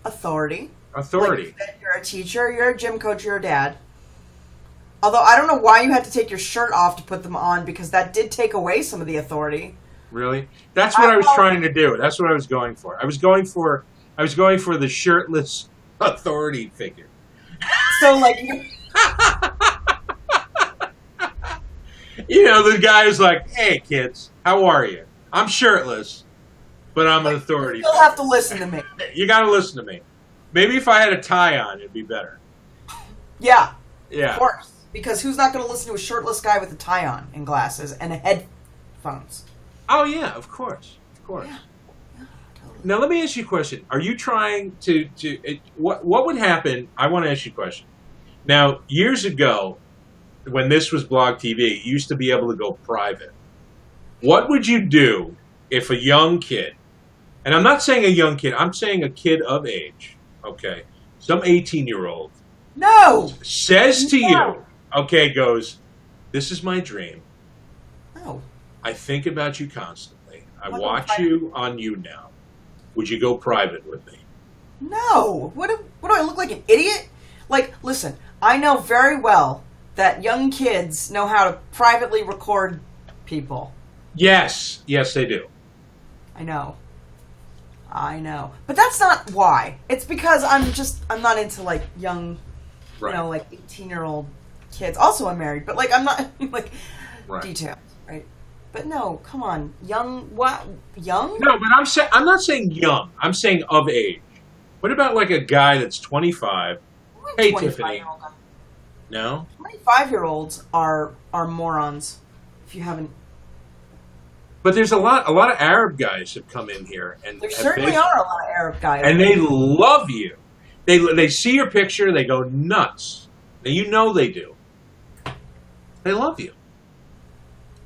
authority. authority. Like, you're a teacher, you're a gym coach, you're a dad. Although I don't know why you had to take your shirt off to put them on because that did take away some of the authority. Really? That's what I was trying to do. That's what I was going for. I was going for the shirtless authority figure. So like You know, the guy is like, "Hey kids, how are you? I'm shirtless, but I'm an authority you'll figure. have to listen to me. You got to listen to me. Maybe if I had a tie on, it'd be better." Yeah. Yeah. Of course. Because who's not going to listen to a shirtless guy with a tie on and glasses and headphones? Oh yeah, of course, of course. Yeah. Totally. Now let me ask you a question. Are you trying to what would happen? I want to ask you a question. Now, years ago, when this was Blog TV, you used to be able to go private. What would you do if a young kid, and I'm not saying a young kid, I'm saying a kid of age, okay, some 18-year-old, No! says to No. you, okay, goes, "This is my dream. No. I think about you constantly. I What watch if I- you on YouNow. Would you go private with me?" No! What do I look like, an idiot? Like, listen, I know very well that young kids know how to privately record people. Yes, they do. I know. But that's not why. It's because I'm not into, like, young, Right. you know, like, 18-year-old kids. Also, I'm married, but, like, I'm not, like, Right. details, right? But no, come on. Young, what? Young? No, but I'm not saying young. I'm saying of age. What about like a guy that's 25? Hey, Tiffany. No? 25-year-olds are morons, if you haven't. But there's a lot of Arab guys have come in here and There have certainly are a lot of Arab guys. and they love you. They see your picture, they go nuts. Now you know they do. They love you.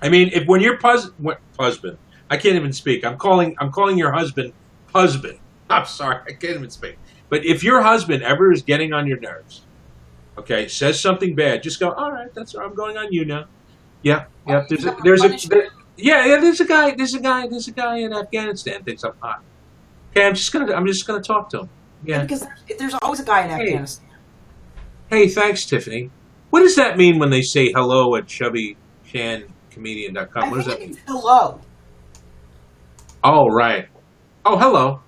I mean, if when your husband, I can't even speak. I'm calling your husband. I'm sorry, I can't even speak. But if your husband ever is getting on your nerves, okay, says something bad, just go. All right, that's I'm going on YouNow. Yeah. There's a guy in Afghanistan thinks I'm hot. Okay, I'm just gonna talk to him. Yeah. Because there's always a guy in Afghanistan. Hey, thanks, Tiffany. What does that mean when they say hello at ShubbyShanComedian.com? What does that mean? Hello. Oh, right. Oh, hello.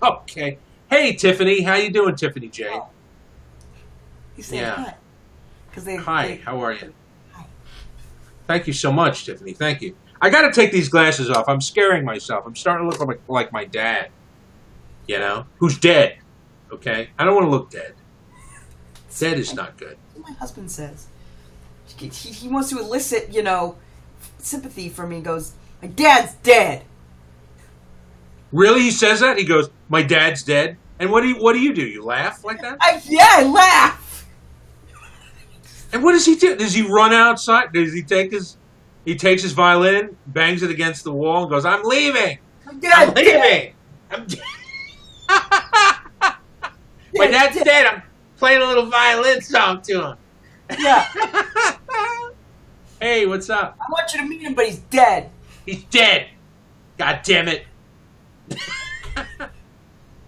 Okay. Hey, Tiffany. How you doing, Tiffany J? Oh. He's saying hi. Hi, how are you? Hi. Thank you so much, Tiffany. Thank you. I got to take these glasses off. I'm scaring myself. I'm starting to look like my dad, you know, who's dead. Okay? I don't want to look dead. Dead is not good. My husband says. He wants to elicit, sympathy from me. He goes, my dad's dead. Really? He says that? He goes, my dad's dead? And what do you do? You laugh like that? I laugh. And what does he do? Does he run outside? Does he takes his violin, bangs it against the wall, and goes, I'm leaving. I'm leaving. My dad's dead. I'm playing a little violin song to him. Yeah. Hey, what's up? I want you to meet him, but he's dead. He's dead. God damn it.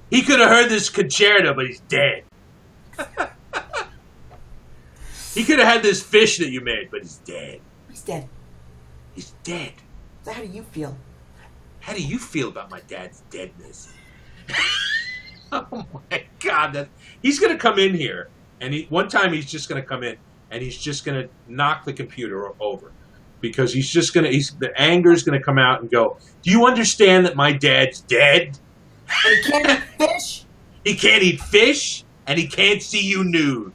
He could have heard this concerto, but he's dead. He could have had this fish that you made, but he's dead. He's dead. He's dead. So how do you feel? How do you feel about my dad's deadness? Oh my God! He's going to come in here, and one time he's just going to come in, and he's just going to knock the computer over, because the anger is going to come out and go, do you understand that my dad's dead? And he can't eat fish? He can't eat fish, and he can't see you nude.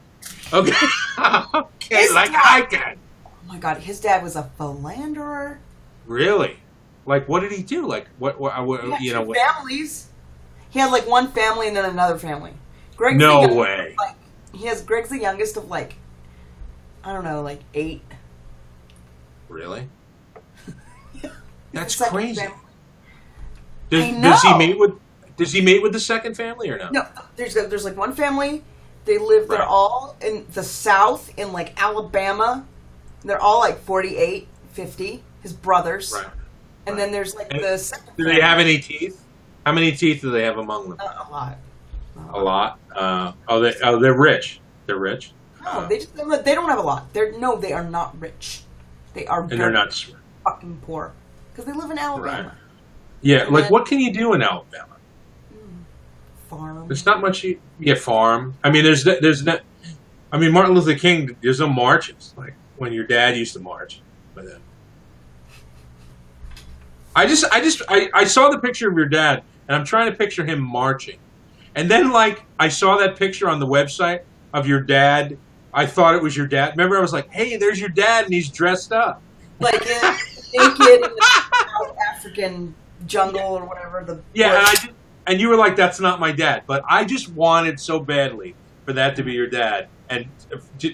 Okay? Okay, I can. Oh my God, his dad was a philanderer. Really? Like, what did he do? Like, what he had families. He had, one family and then another family. Greg's no way. Greg's the youngest of, I don't know, 8. Really? That's crazy. Family. Does he meet with the second family or no? No, there's one family. They live. They're all in the South, in Alabama. They're all 48, 50. His brothers. Right. And then there's the second. Do they have any teeth? How many teeth do they have among them? A lot. A lot. They're rich. They're rich. No, they don't have a lot. They are not rich. They are. And they're not fucking poor because they live in Alabama. Right. Yeah, and what can you do in Alabama? Farm. There's not much. Farm. I mean, there's not. I mean, Martin Luther King. There's no marches like when your dad used to march with him. I saw the picture of your dad, and I'm trying to picture him marching, and then I saw that picture on the website of your dad. I thought it was your dad. Remember, I was like, "Hey, there's your dad, and he's dressed up, naked in the South African jungle or whatever." And you were like, "That's not my dad," but I just wanted so badly for that to be your dad, and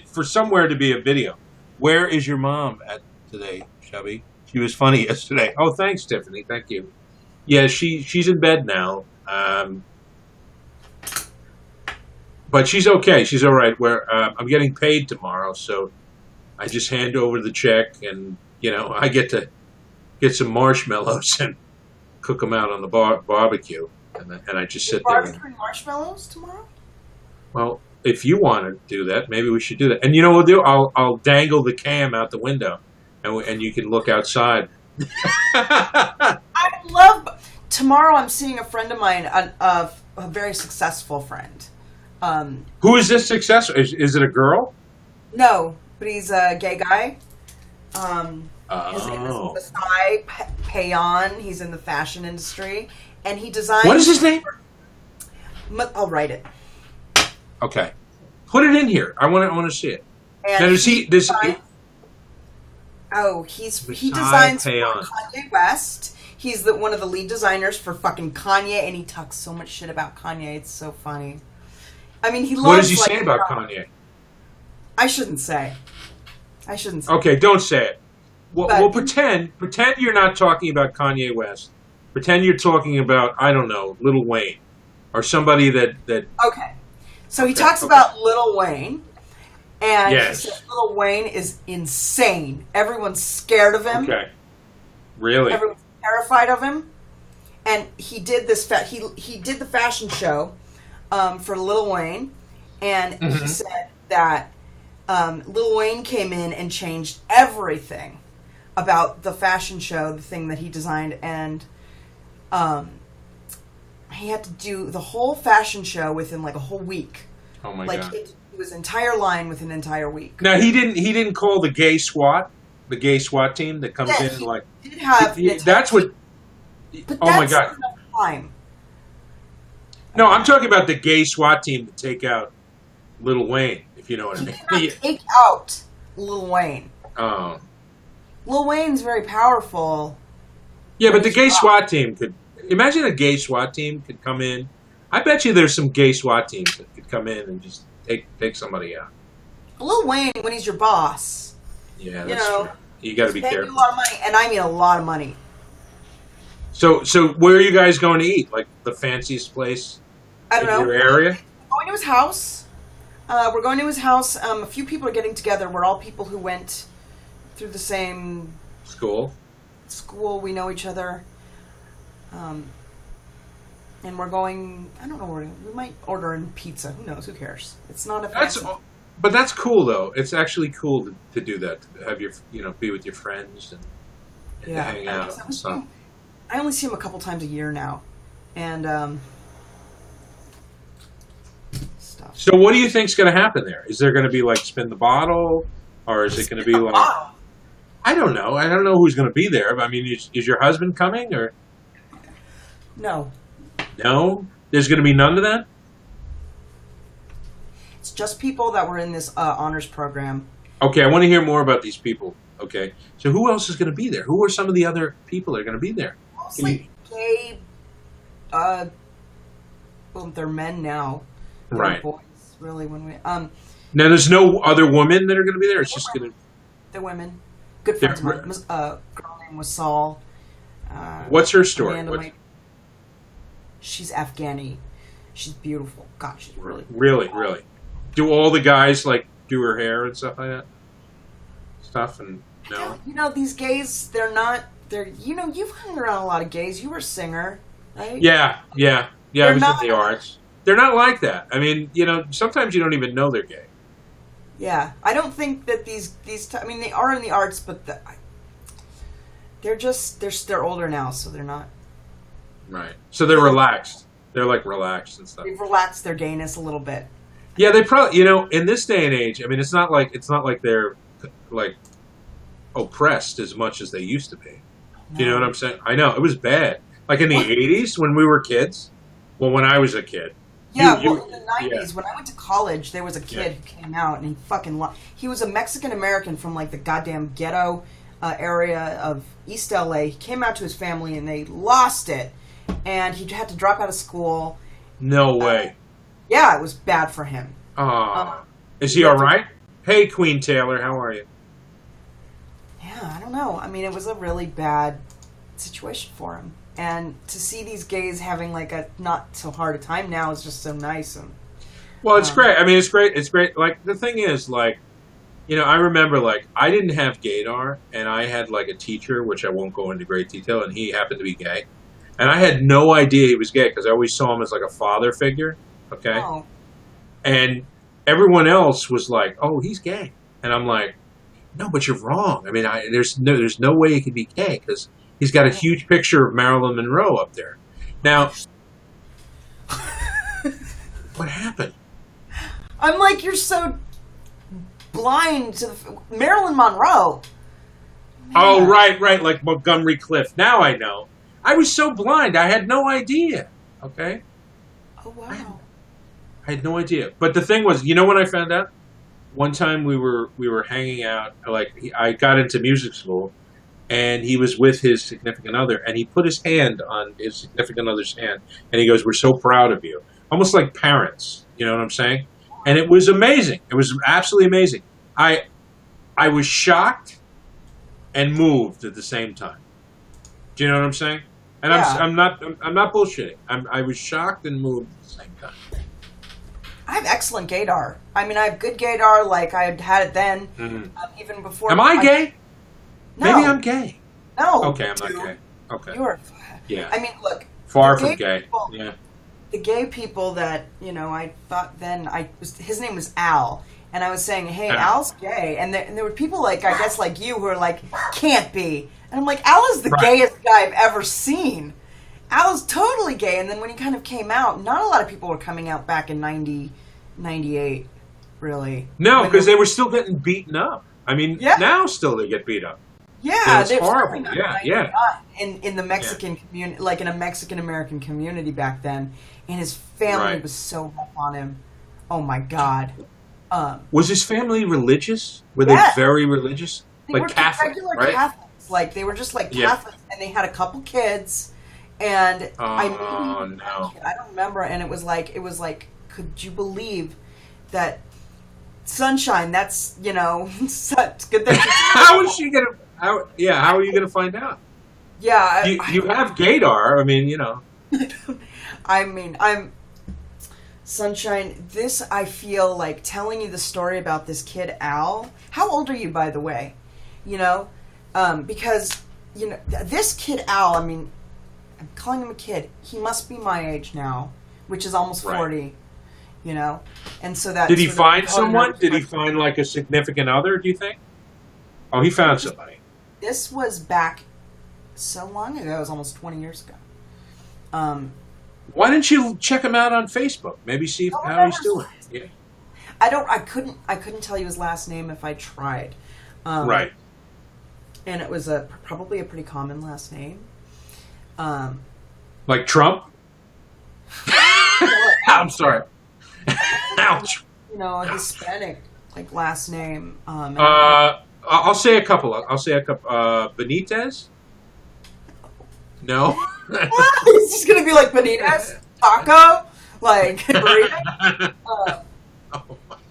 for somewhere to be a video. Where is your mom at today, Shubby? She was funny yesterday. Oh, thanks, Tiffany. Thank you. Yeah, she's in bed now. But she's okay. She's all right. I'm getting paid tomorrow, so I just hand over the check, and I get to get some marshmallows and cook them out on the barbecue, and I just sit there. Barbecuing marshmallows tomorrow? Well, if you want to do that, maybe we should do that. And you know what we'll do? I'll dangle the cam out the window, and you can look outside. I love. Tomorrow, I'm seeing a friend of mine, a very successful friend. Who is this successful? Is it a girl? No, but he's a gay guy. His name is Masai Payan. He's in the fashion industry, and he designs. What is his name? I'll write it. Okay, put it in here. I want to see it. And now, he designs for Kanye West. He's one of the lead designers for fucking Kanye, and he talks so much shit about Kanye. It's so funny. I mean, he loves. What does he say about Kanye? I shouldn't say. Okay, don't say it. Well, pretend you're not talking about Kanye West. Pretend you're talking about, I don't know, Lil Wayne, or somebody that. Okay, so he talks about Lil Wayne, and he says Lil Wayne is insane. Everyone's scared of him. Okay, really? Everyone's terrified of him, and he did this. He did the fashion show for Lil Wayne, and he said that Lil Wayne came in and changed everything about the fashion show, the thing that he designed, and he had to do the whole fashion show within like a whole week. Oh my god! It was entire line within an entire week. Now he didn't call the gay SWAT team that comes in like. He did have that's what. But oh my god! Time. No, I'm talking about the gay SWAT team to take out Lil Wayne. If you know what I mean. Take out Lil Wayne. Oh. Lil Wayne's very powerful. Yeah, but the gay SWAT team could... Imagine a gay SWAT team could come in. I bet you there's some gay SWAT teams that could come in and just take somebody out. Lil Wayne, when he's your boss... Yeah, that's true. You got to be careful. A lot of money, and I mean a lot of money. So where are you guys going to eat? Like the fanciest place I don't know. Your area? We're going to his house. We're going to his house. A few people are getting together. We're all people who went through the same school. We know each other. And we're going, I don't know, we might order in pizza. Who knows? Who cares? It's not a fancy. But that's cool, though. It's actually cool to do that. To have your, be with your friends and to hang out and stuff. I only see him a couple times a year now. And, stuff. So what do you think's going to happen there? Is there going to be, like, spin the bottle? Or is it going to be, like... Bottle. I don't know. I don't know who's going to be there. I mean, is your husband coming, or... No. No? There's going to be none of that? It's just people that were in this honors program. Okay, I want to hear more about these people. Okay. So who else is going to be there? Who are some of the other people that are going to be there? Mostly gay, well, they're men now. They're right. Boys, really, when we... Now, there's no other women that are going to be there? It's just going to... They're women. Good friends of mine. A girl named was Saul. What's her story? She's Afghani. She's beautiful. God, she's really beautiful. Really? Do all the guys, like, do her hair and stuff like that? Stuff and... No? These gays, they're not... you've hung around a lot of gays. You were a singer, right? Yeah. I was in the arts. They're not like that. I mean, sometimes you don't even know they're gay. Yeah, I don't think that these I mean, they are in the arts, but they're older now, so they're not. Right. So they're relaxed. They're like relaxed and stuff. They've relaxed their gayness a little bit. Yeah, they probably, in this day and age, I mean, it's not like they're like oppressed as much as they used to be. No. You know what I'm saying? I know it was bad. Like in the 80s when we were kids. Well, when I was a kid. Yeah, in the 90s, when I went to college, there was a kid who came out, and he was a Mexican-American from, like, the goddamn ghetto area of East LA. He came out to his family, and they lost it, and he had to drop out of school. No way. Yeah, it was bad for him. Is he all right? Hey, Queen Taylor, how are you? Yeah, I don't know. I mean, it was a really bad situation for him. And to see these gays having like a not so hard a time now is just so nice. And well, it's great. I mean, it's great. It's great. Like the thing is, like, I remember like I didn't have gaydar, and I had like a teacher, which I won't go into great detail, and he happened to be gay, and I had no idea he was gay because I always saw him as like a father figure. Okay, and everyone else was like, "Oh, he's gay," and I'm like, "No, but you're wrong. I mean, there's no way he could be gay because." He's got a huge picture of Marilyn Monroe up there. Now, what happened? I'm like, you're so blind to Marilyn Monroe. Man. Oh, right, like Montgomery Clift. Now I know. I was so blind. I had no idea. Okay? Oh, wow. I had no idea. But the thing was, when I found out? One time we were hanging out. Like, I got into music school. And he was with his significant other, and he put his hand on his significant other's hand, and he goes, "We're so proud of you." Almost like parents, you know what I'm saying? And it was amazing. It was absolutely amazing. I was shocked and moved at the same time. Do you know what I'm saying? And Yeah. I'm not bullshitting. I was shocked and moved at the same time. I have excellent gaydar. I mean, I have good gaydar. Like I had it then, even before. Am I gay? No. Maybe I'm gay. No. Okay, I'm not gay. Okay. You are. Yeah. I mean, look. Far the from gay. people- Yeah. The gay people that I thought then his name was Al, and I was saying, hey, Al's gay, and there were people like I guess like you who are like can't be, and I'm like Al is the gayest guy I've ever seen. Al is totally gay, and then when he kind of came out, not a lot of people were coming out back in 98, really. No, because they were still getting beaten up. I mean, now still they get beat up. Yeah, it's horrible. Yeah. In the Mexican community, like in a Mexican American community back then, and his family was so rough on him. Oh my God. Was his family religious? Were they very religious? They like were Catholic, regular right? Catholics. Like they were just like Catholics, and they had a couple kids. And I don't remember. And it was like, could you believe that Sunshine? That's it's good that. How is she gonna? How are you gonna find out? Yeah, you have gaydar. I mean, I mean, I'm Sunshine. This I feel like telling you the story about this kid Al. How old are you, by the way? Because this kid Al. I mean, I'm calling him a kid. He must be my age now, which is almost 40. And so that did he find someone? Did he find like a significant other? Do you think? Oh, he found somebody. This was back so long ago. It was almost 20 years ago. Why didn't you check him out on Facebook? Maybe see how he's doing. Yeah. I couldn't tell you his last name if I tried. Right. And it was probably a pretty common last name. Like Trump? I'm sorry. Ouch. A Hispanic like last name. I'll say a couple. Benitez? No. It's just gonna be like Benitez, Taco, like burrito.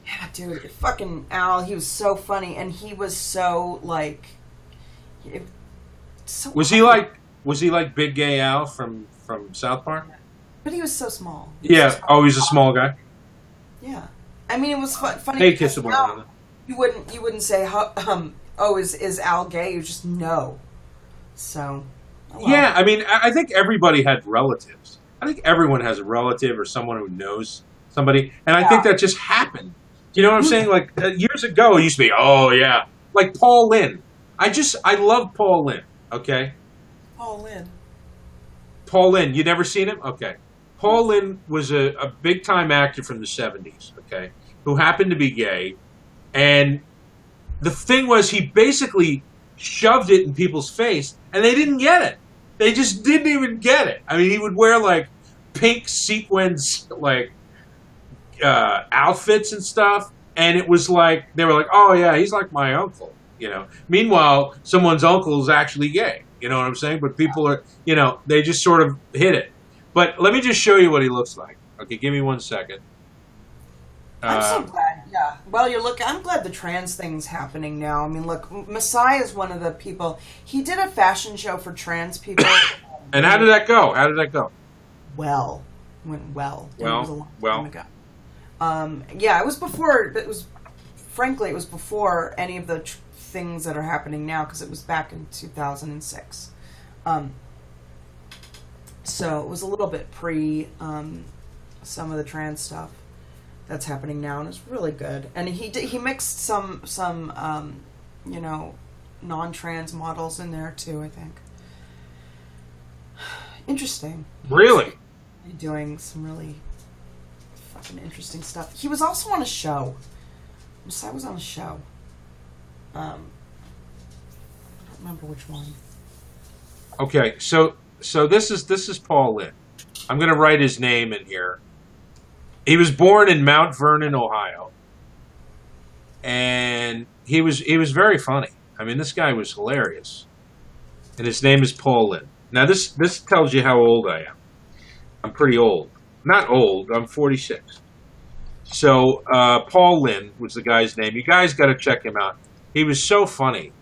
Yeah, dude, fucking Al. He was so funny, and he was so like. Was he like Big Gay Al from South Park? But he was so small. Yeah. Oh, he's a small guy. Yeah, I mean it was funny. Hey, kissable. You wouldn't say is Al gay? You just know. So. Well. Yeah, I mean, I think everybody had relatives. I think everyone has a relative or someone who knows somebody, and I think that just happened. You know what I'm saying? Like years ago, it used to be, oh yeah, like Paul Lynn. I love Paul Lynn. Okay. Paul Lynn. You never seen him? Okay. Paul Lynn was a big time actor from the 70s. Okay, who happened to be gay, and the thing was, he basically shoved it in people's face, and they didn't get it. They just didn't even get it. I mean, he would wear like pink sequins, like outfits and stuff, and it was like they were like, "Oh yeah, he's like my uncle," Meanwhile, someone's uncle is actually gay. You know what I'm saying? But people are, they just sort of hit it. But let me just show you what he looks like. Okay, give me 1 second. I'm so glad. Yeah. Well, I'm glad the trans thing's happening now. I mean, look, Messiah is one of the people. He did a fashion show for trans people. And how did that go? Well, went well. It was a long time ago. Yeah, it was before. Frankly, it was before any of the things that are happening now, because it was back in 2006. So it was a little bit pre some of the trans stuff that's happening now, and it's really good. And he mixed some non-trans models in there too, I think. Interesting. Really? Doing some really fucking interesting stuff. He was also on a show. I was on a show. I don't remember which one. Okay, so this is Paul Lynn. I'm going to write his name in here. He was born in Mount Vernon, Ohio, and he was very funny. I mean, this guy was hilarious, and his name is Paul Lynn. Now, this tells you how old I am. I'm pretty old. Not old. I'm 46. So Paul Lynn was the guy's name. You guys got to check him out. He was so funny.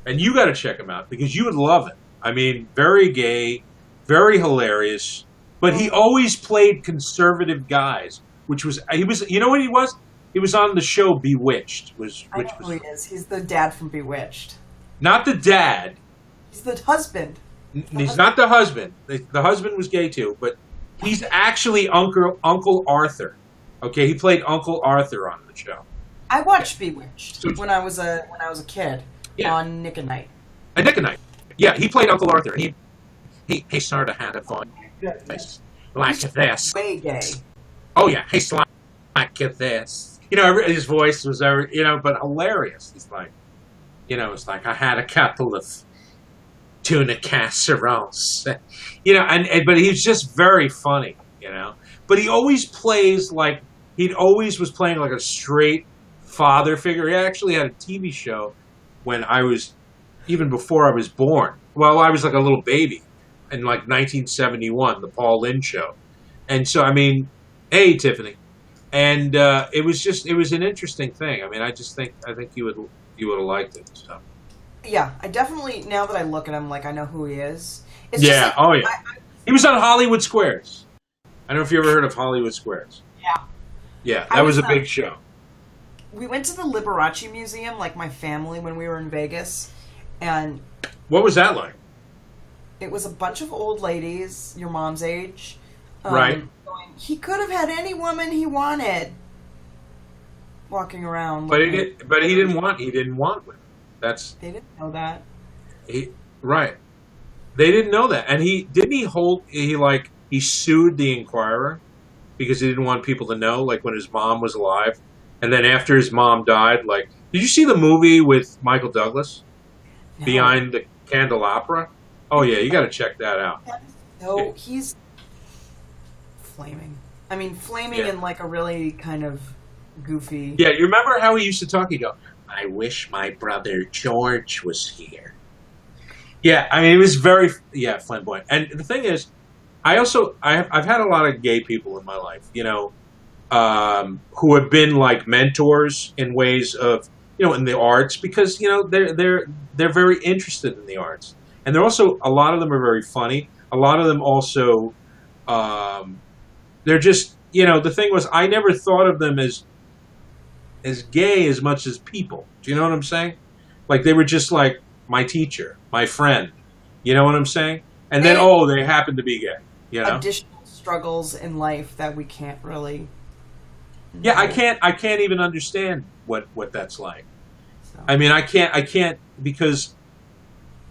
and you got to check him out because you would love it. I mean, very gay, very hilarious, but he always played conservative guys, which was he was. You know what he was? He was on the show Bewitched, I know who he is. He's the dad from Bewitched. not the dad. He's the husband. He's not the husband. The husband was gay too, but he's actually Uncle Arthur. Okay, he played Uncle Arthur on the show. I watched Bewitched when I was a kid on Nick and Night. And Nick and Night. Yeah, he played Uncle Arthur. He sort of had a voice like this. Way gay. Oh yeah, he's like this. You know, his voice was but hilarious. It's like, it's like I had a couple of tuna casseroles. But he's just very funny. But he always plays like he always was playing like a straight father figure. He actually had a TV show when I was even before I was born. Well, I was like a little baby in like 1971, the Paul Lynde Show. And so, I mean, hey, Tiffany. And it was an interesting thing. I mean, I think you would have liked it. So. Yeah, I definitely, now that I look at him, like, I know who he is. It's yeah, just like, he was on Hollywood Squares. I don't know if you ever heard of Hollywood Squares. Yeah. Yeah, that was a big show. We went to the Liberace Museum, like my family, when we were in Vegas. And what was that like? It was a bunch of old ladies, your mom's age. Right. Going, he could have had any woman he wanted walking around. But he didn't want women. They didn't know that. Right. They didn't know that. And he sued the Inquirer because he didn't want people to know, like when his mom was alive. And then after his mom died, like, did you see the movie with Michael Douglas? No. Behind the Candelabra? Oh yeah, you got to check that out. No, he's flaming. I mean, flaming in like a really kind of goofy. Yeah, you remember how he used to talk? He'd go, "I wish my brother George was here." Yeah, I mean, it was very flamboyant. And the thing is, I've had a lot of gay people in my life, who have been like mentors in ways of in the arts because they're very interested in the arts. And they're also, a lot of them are very funny. A lot of them also, they're just, the thing was, I never thought of them as gay as much as people. Do you know what I'm saying? Like, they were just like my teacher, my friend. You know what I'm saying? And then, they happen to be gay. Additional struggles in life that we can't really. Yeah, I can't even understand what that's like. So. I mean, I can't because.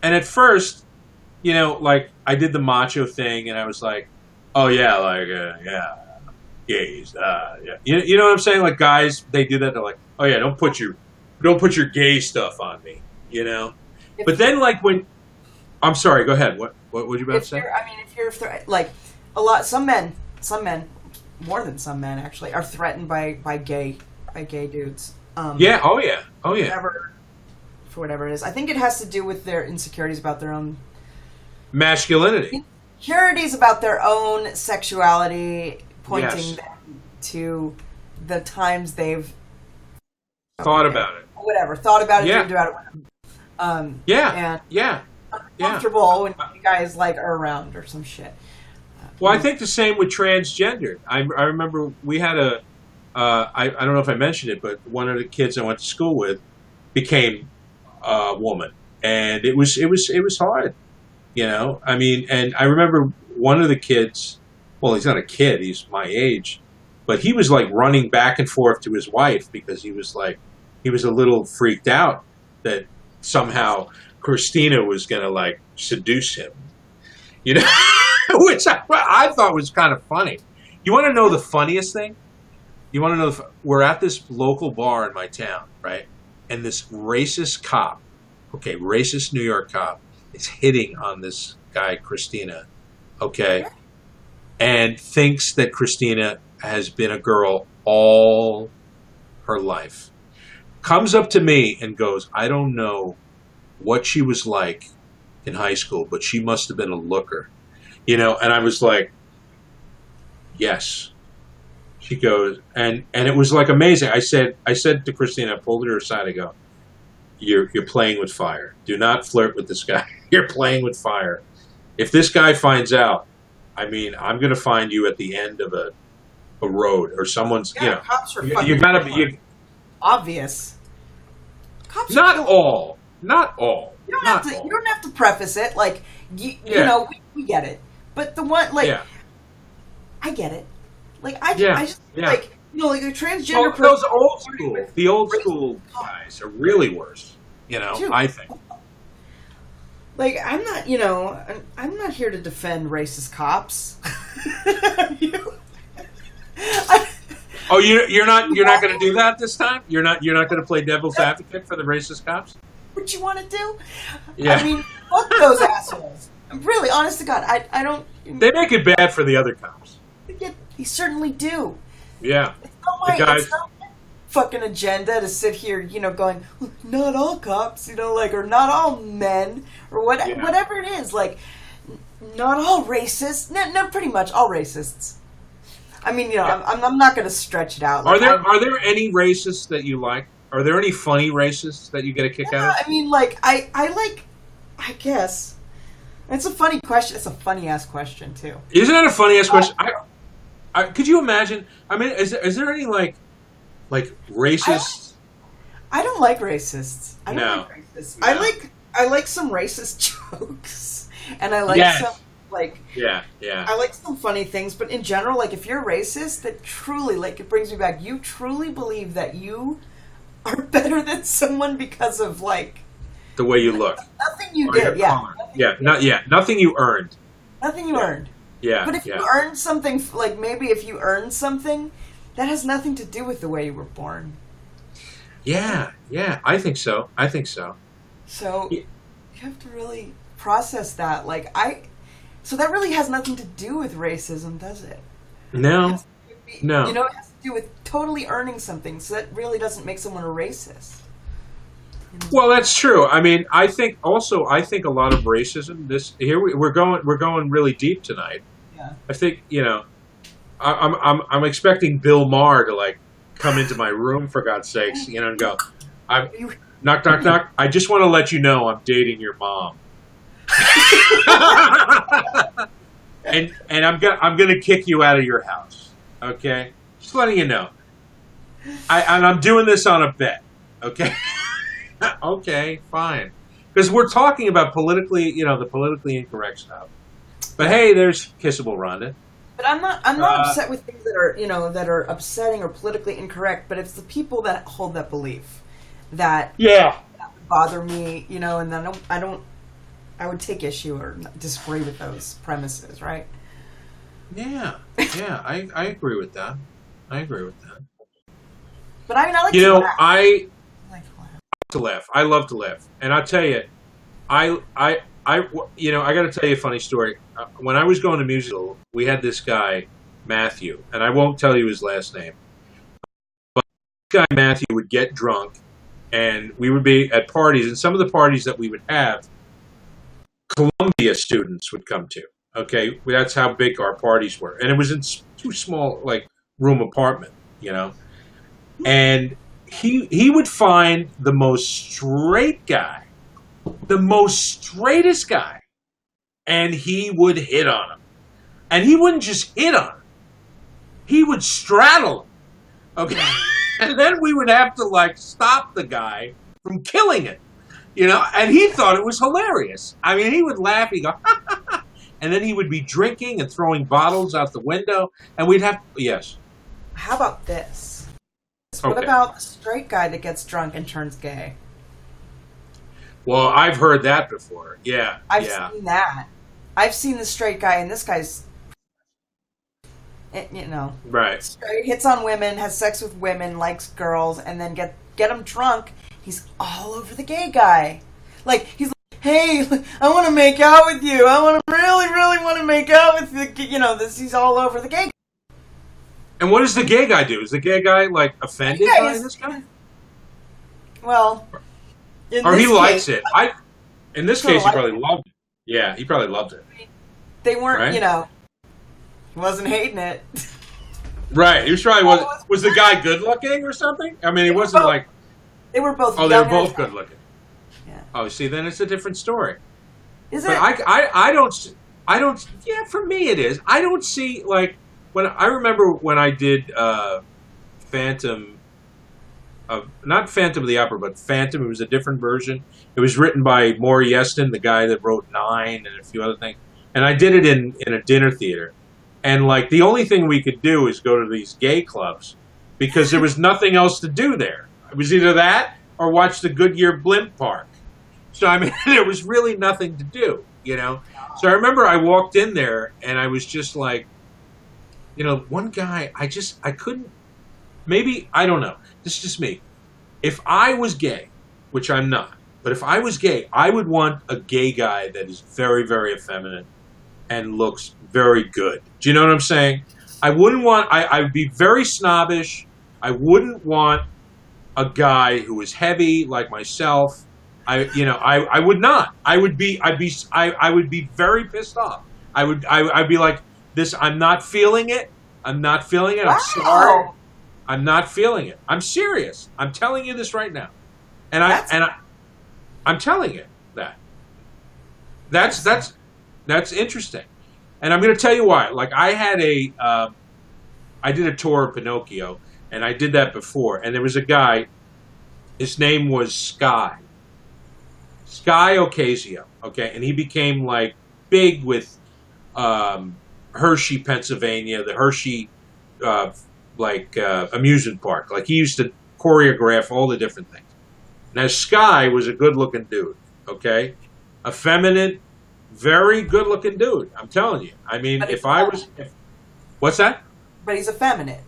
And at first, like, I did the macho thing, and I was like, oh, yeah, like, gays, yeah. You know what I'm saying? Like, guys, they do that. They're like, oh, yeah, don't put your gay stuff on me, But then, like, when... I'm sorry, go ahead. What would you about to say? If you're some men, more than some men, actually, are threatened by gay dudes. Yeah, oh, yeah. For whatever it is. I think it has to do with their insecurities about their own... masculinity. Insecurities about their own sexuality, pointing them to the times they've... Thought about it. Whatever. Thought about it, dreamed about it. Yeah. Uncomfortable when you guys, like, are around or some shit. Well, I think the same with transgender. I remember we had I don't know if I mentioned it, but one of the kids I went to school with became a woman, and it was hard, I mean, and I remember one of the kids, well, he's not a kid, he's my age, but he was like running back and forth to his wife because he was a little freaked out that somehow Christina was going to like seduce him, which I thought was kind of funny. You want to know the funniest thing? You want to know, we're at this local bar in my town, right? And this racist cop, racist New York cop, is hitting on this guy, Christina, and thinks that Christina has been a girl all her life. Comes up to me and goes, I don't know what she was like in high school, but she must have been a looker. And I was like, yes. She goes, and it was like amazing. I said to Christina, I pulled her aside, I go, you're playing with fire. Do not flirt with this guy. You're playing with fire. If this guy finds out, I mean, I'm going to find you at the end of a road or someone's. Yeah, You know, cops are you fucking gotta be. obvious. Cops Not are all. Not all. You don't Not have to. all. You don't have to preface it like you Yeah. know. We get it, but the one like Yeah. I get it. Like I Yeah. just Yeah. like like a transgender Well, person. those old school, the old school guys are really worse. You know, Dude. I think. Like I'm not, I'm not here to defend racist cops. Oh, you're not going to do that this time. You're not going to play devil's advocate for the racist cops. What you want to do? Yeah. I mean, fuck those assholes. Really, honest to God, I don't. They make it bad for the other cops. They certainly do. Yeah. It's not my, The guys- it's not my fucking agenda to sit here, going, not all cops, or not all men, or whatever it is. Like, not all racists. No, pretty much all racists. I mean, I'm not going to stretch it out. Like, Are there any racists that you like? Are there any funny racists that you get a kick out of? I mean, like, I guess. It's a funny question. It's a funny ass question too. Isn't that a funny ass question? Could you imagine? I mean, is there any like racists? I don't like racists. I don't No. like racists. No. I like some racist jokes, and I like Yes. some like Yeah. I like some funny things. But in general, like if you're racist, that truly it brings me back. You truly believe that you are better than someone because of The way you look. nothing you Or your did. Yeah, color. Nothing you earned. nothing you earned. Yeah. But if yeah. you earned something, maybe if you earned something, that has nothing to do with the way you were born. Yeah, I think so. So Yeah. you have to really process that. So that really has nothing to do with racism, does it? No. No. It has to do with totally earning something. So that really doesn't make someone a racist. Well, that's true. I mean, I think a lot of racism. We're going really deep tonight. Yeah. I think I'm expecting Bill Maher to come into my room for God's sakes, and go, knock knock knock. I just want to let you know I'm dating your mom. and I'm gonna kick you out of your house. Okay, just letting you know. I'm doing this on a bet. Okay. Okay, fine. Because we're talking about the politically incorrect stuff. But hey, there's kissable Rhonda. But I'm not upset with things that are that are upsetting or politically incorrect. But it's the people that hold that belief that bother me. And then I would take issue or disagree with those premises, right? Yeah, I agree with that. But I like to laugh. I laugh. I love to laugh, and I'll tell you, I got to tell you a funny story. When I was going to music school, we had this guy Matthew, and I won't tell you his last name. But this guy Matthew would get drunk, and we would be at parties, and some of the parties that we would have, Columbia students would come to. Okay, that's how big our parties were, and it was in too small, room apartment, and he would find the most straight guy, the most straightest guy, and he would hit on him. And he wouldn't just hit on him. He would straddle him. Okay? And then we would have to, stop the guy from killing it. And he thought it was hilarious. I mean, he would laugh. He'd go, ha, ha, ha. And then he would be drinking and throwing bottles out the window. And we'd have, yes. How about this? What about the straight guy that gets drunk and turns gay? Well, I've heard that before. Yeah. I've seen that. I've seen the straight guy, and this guy's, Right. straight, hits on women, has sex with women, likes girls, and then get him drunk. He's all over the gay guy. He's like, hey, I want to make out with you. I want to really, really want to make out with you. He's all over the gay guy. And what does the gay guy do? Is the gay guy offended by this guy? Well, or he likes it. In this case, he probably loved it. Yeah, he probably loved it. They weren't, right? He wasn't hating it. Right. He was probably was the guy good looking or something? I mean, he wasn't They were both. Oh, they were both good looking. Yeah. Oh, see, then it's a different story. Is But it? I don't. Yeah, for me it is. I don't see like when I remember when I did Phantom of not Phantom of the Opera, but Phantom. It was a different version. It was written by Maury Yeston, the guy that wrote Nine and a few other things. And I did it in a dinner theater. And like the only thing we could do is go to these gay clubs because there was nothing else to do there. It was either that or watch the Goodyear Blimp Park. So I mean, there was really nothing to do, you know. So I remember I walked in there and I was just like, you know, one guy I couldn't. Maybe I don't know. This is just me. If I was gay, which I'm not, but if I was gay, I would want a gay guy that is very, very effeminate and looks very good. Do you know what I'm saying? I wouldn't want. I would be very snobbish. I wouldn't want a guy who is heavy like myself. I would not. I would be very pissed off. I'd be like this. I'm not feeling it. I'm not feeling it. I'm sorry. I'm not feeling it. I'm serious. I'm telling you this right now, I'm telling you that. That's interesting, and I'm going to tell you why. Like I did a tour of Pinocchio, and I did that before, and there was a guy. His name was Sky Ocasio, okay, and he became like big with Hershey, Pennsylvania, the Hershey amusement park. Like he used to choreograph all the different things. Now Sky was a good-looking dude, okay, effeminate, very good-looking dude. I'm telling you. I mean, what's that? But he's effeminate.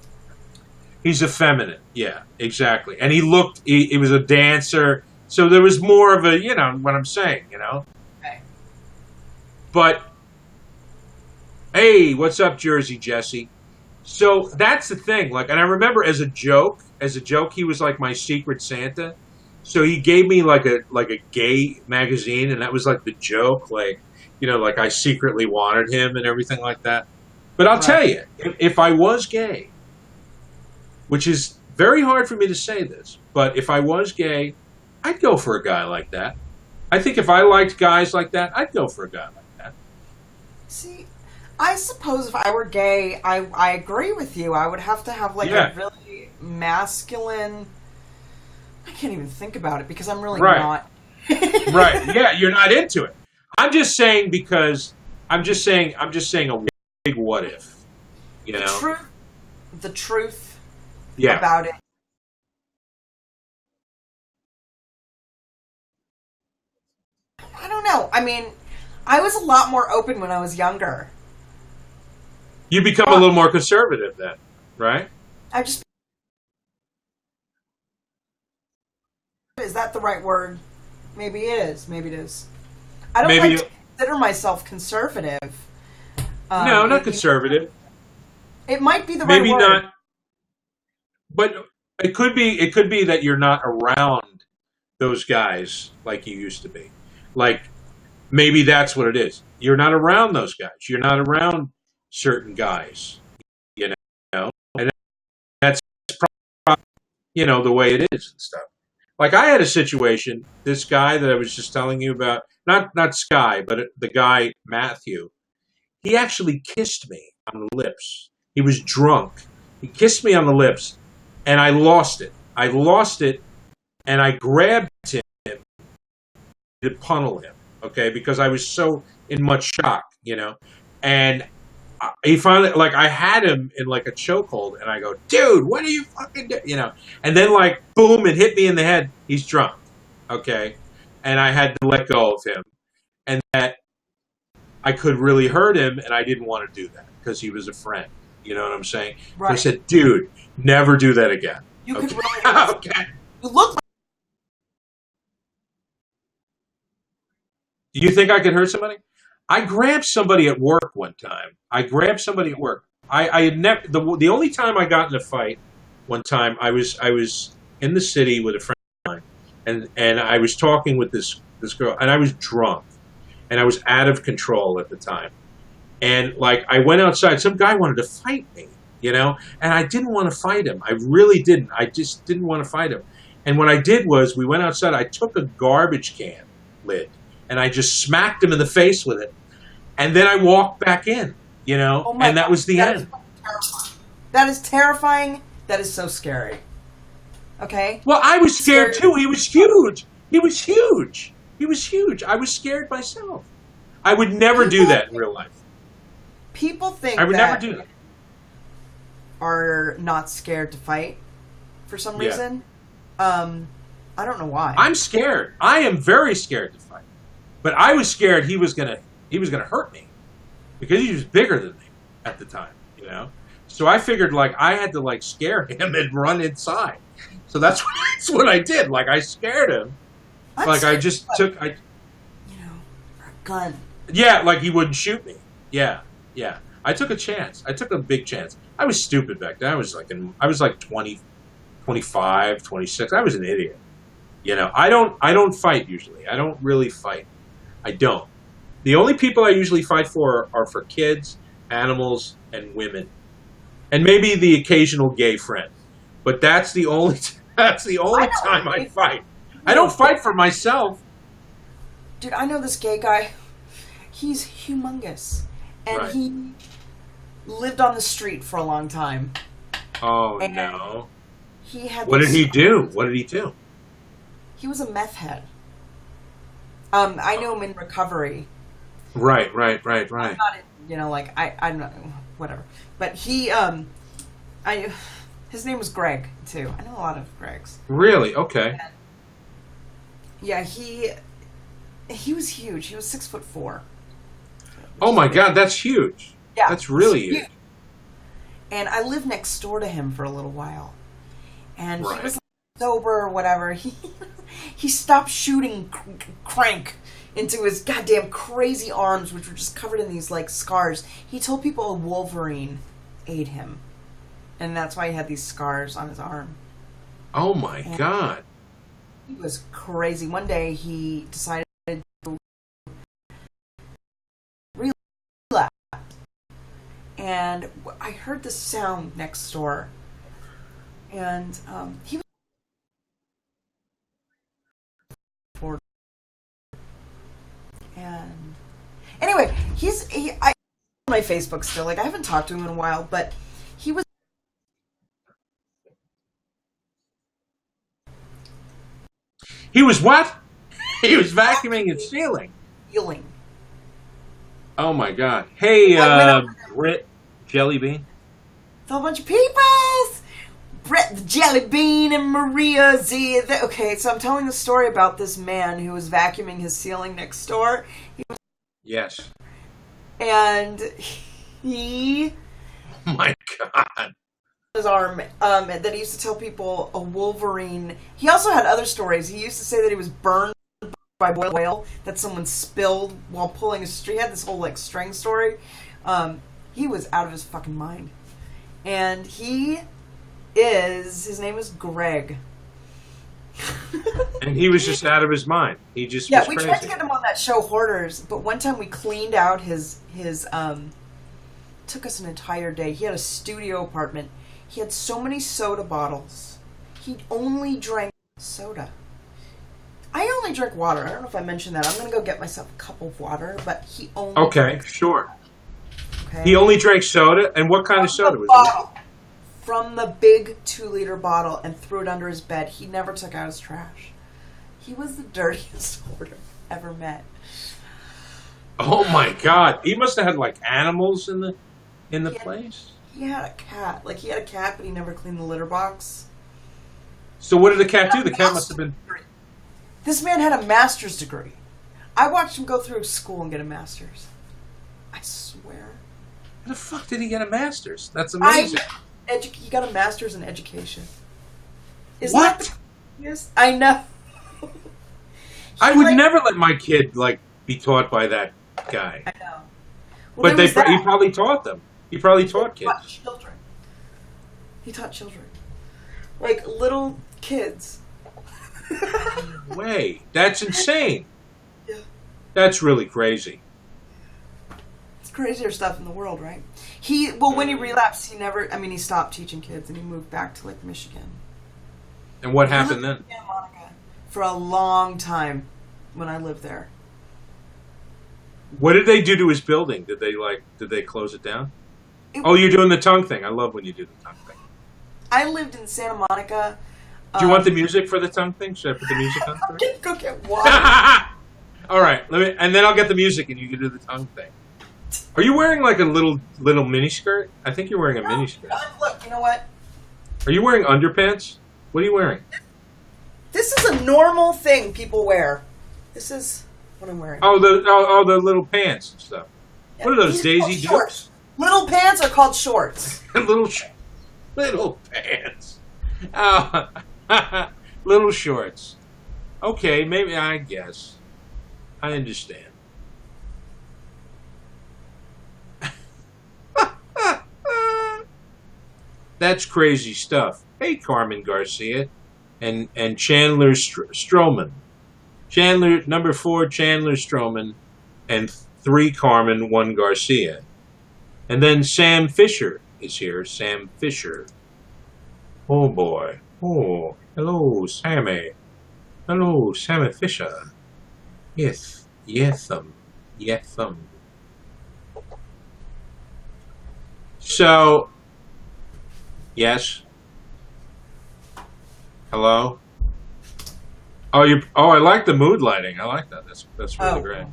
He's effeminate, yeah, exactly. And he was a dancer. So there was more of a, you know, what I'm saying, you know? Okay. But, hey, what's up, Jersey Jesse? So that's the thing. Like, and I remember as a joke, he was like my secret Santa. So he gave me like a gay magazine, and that was like the joke, like, you know, like I secretly wanted him and everything like that. But I'll tell you, if I was gay, which is very hard for me to say this, but if I was gay, I'd go for a guy like that. I think if I liked guys like that, I'd go for a guy like that. See, I suppose if I were gay, I agree with you. I would have to have like a really masculine. I can't even think about it because I'm really not. Right. Yeah, you're not into it. I'm just saying because I'm just saying a big what if. You know? The truth yeah. about it. I don't know. I mean, I was a lot more open when I was younger. You become a little more conservative then, right? Is that the right word? Maybe it is. Maybe it is. I don't like to consider myself conservative. No, not conservative. It might be the right word. Maybe not. But it could be that you're not around those guys like you used to be. Like, maybe that's what it is. You're not around those guys. You're not around certain guys, you know? And that's probably, you know, the way it is and stuff. Like, I had a situation, this guy that I was just telling you about, not Sky, but the guy, Matthew, he actually kissed me on the lips. He was drunk. He kissed me on the lips, and I lost it. And I grabbed him to pummel him, okay, because I was so in much shock, you know. And he finally, like, I had him in like a chokehold, and I go, dude, what are you fucking doing, you know? And then, like, boom, it hit me in the head. He's drunk, okay, and I had to let go of him, and that I could really hurt him, and I didn't want to do that because he was a friend. You know what I'm saying? Right. So I said, dude, never do that again. You okay. could really. Okay. You look. Do you think I could hurt somebody? I grabbed somebody at work one time. I had never. The only time I got in a fight, one time I was in the city with a friend of mine, and I was talking with this girl, and I was drunk, and I was out of control at the time, and like I went outside. Some guy wanted to fight me, you know, and I didn't want to fight him. I really didn't. I just didn't want to fight him. And what I did was we went outside. I took a garbage can lid and I just smacked him in the face with it. And then I walked back in, Oh my and that God. was the end. That is terrifying. That is so scary. Okay? Well, I was scared too. He was huge. He was huge. He was huge. I was scared myself. I would never do that in real life. People think I would that never do that. are not scared to fight for some Yeah. reason. I don't know why. I'm scared. I am very scared to fight. But I was scared he was gonna hurt me because he was bigger than me at the time, So I figured I had to scare him and run inside. So that's what I did. I scared him. I just took for a gun. Yeah, he wouldn't shoot me. Yeah. I took a chance. I took a big chance. I was stupid back then. I was 20, 25, 26. I was an idiot. I don't fight usually. I don't really fight. I don't. The only people I usually fight for are for kids, animals, and women. And maybe the occasional gay friend. But that's the only time I fight. I don't fight for myself. Dude, I know this gay guy. He's humongous. And Right. he lived on the street for a long time. Oh, And no. He had What did this- he do? What did he do? He was a meth head. I knew him in recovery. Right. Not, I don't know, whatever. But he, his name was Greg, too. I know a lot of Gregs. Really? Okay. Yeah, he was huge. He was 6'4". Oh, my God. That's huge. Yeah. That's really huge. And I lived next door to him for a little while. And Right. he was sober or whatever. He stopped shooting crank into his goddamn crazy arms, which were just covered in these scars. He told people a Wolverine ate him. And that's why he had these scars on his arm. Oh, my God. He was crazy. One day he decided to relapse. And I heard this sound next door. And he was and anyway, I on my Facebook still. I haven't talked to him in a while, but he was what? He was vacuuming and sealing. healing. Oh, my God. Hey, Britt Jellybean. So a bunch of peoples. Brett the Jelly Bean and Maria Z. Okay, so I'm telling the story about this man who was vacuuming his ceiling next door. Yes. And he Oh, my God. his arm that he used to tell people a Wolverine. He also had other stories. He used to say that he was burned by boiled oil that someone spilled while pulling a string. He had this whole string story. He was out of his fucking mind. And his name is Greg. And he was just out of his mind. He just Yeah, was we crazy. tried to get him on that show Hoarders, but one time we cleaned out his took us an entire day. He had a studio apartment. He had so many soda bottles. He only drank soda. I only drink water. I don't know if I mentioned that. I'm going to go get myself a cup of water, but he only Okay, drank, sure. okay? He only drank soda? And what kind of soda was it? bottle. From the big 2-liter bottle and threw it under his bed. He never took out his trash. He was the dirtiest hoarder I've ever met. Oh, my God. He must have had, animals in the place? He had a cat. He had a cat, but he never cleaned the litter box. So what did the cat do? The cat must have been... This man had a master's degree. I watched him go through school and get a master's. I swear. How the fuck did he get a master's? That's amazing. He got a master's in education. Isn't What? that the craziest? I know. I would never let my kid, be taught by that guy. I know. But he probably taught them. He probably taught He taught kids. children. He taught children. Little kids. Way. That's insane. Yeah. That's really crazy. It's crazier stuff in the world, right? When he relapsed, he stopped teaching kids and he moved back to Michigan. And what happened then? Santa Monica for a long time when I lived there. What did they do to his building? Did they close it down? Oh, you're doing the tongue thing. I love when you do the tongue thing. I lived in Santa Monica. Do you want the music for the tongue thing? Should I put the music on? Go get water. All right, and then I'll get the music and you can do the tongue thing. Are you wearing like a little mini skirt? I think you're wearing a mini skirt. Look, you know what? Are you wearing underpants? What are you wearing? This is a normal thing people wear. This is what I'm wearing. Oh, the little pants and stuff. Yeah. What are those, These Daisy are Dukes? Little pants are called shorts. little pants. Oh, little shorts. Okay, maybe I guess. I understand. That's crazy stuff. Hey, Carmen Garcia and Chandler Stroman. Chandler, number 4, Chandler Stroman, and 3 Carmen, 1 Garcia. And then Sam Fisher is here. Sam Fisher. Oh, boy. Oh, hello, Sammy. Hello, Sammy Fisher. Yes, yes'm. So, yes. Hello. Oh, I like the mood lighting. I like that. That's really great.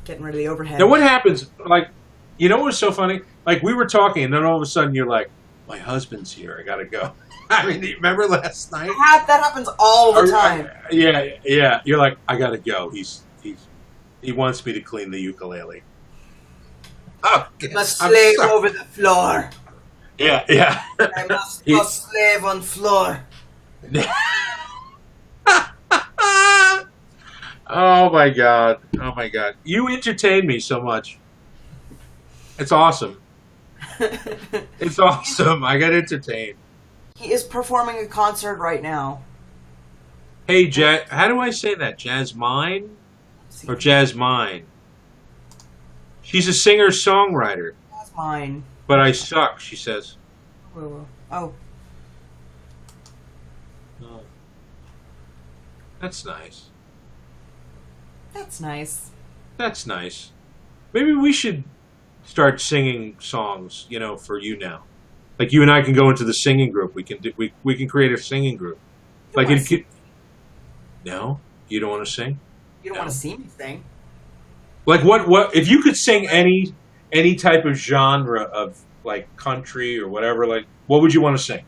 Getting rid of the overhead. Now, what happens? Like, you know what's so funny? Like, we were talking, and then all of a sudden you're like, "My husband's here. I gotta go." I mean, do you remember last night? That happens all the time. Yeah. You're like, "I gotta go. He wants me to clean the ukulele." Oh, must slave over the floor. Yeah. I must slave on floor. Oh my god. You entertain me so much. It's awesome. It's awesome. I got entertained. He is performing a concert right now. Hey, how do I say that? Jasmine? Or Jasmine? She's a singer-songwriter. Jasmine. But I suck, she says. Oh. That's nice. That's nice. Maybe we should start singing songs, for YouNow. Like you and I can go into the singing group. We can create a singing group. Like No, you don't want to sing. You don't want to see me sing. Like what? If you could sing any type of genre of like country or whatever, like what would you want to sing?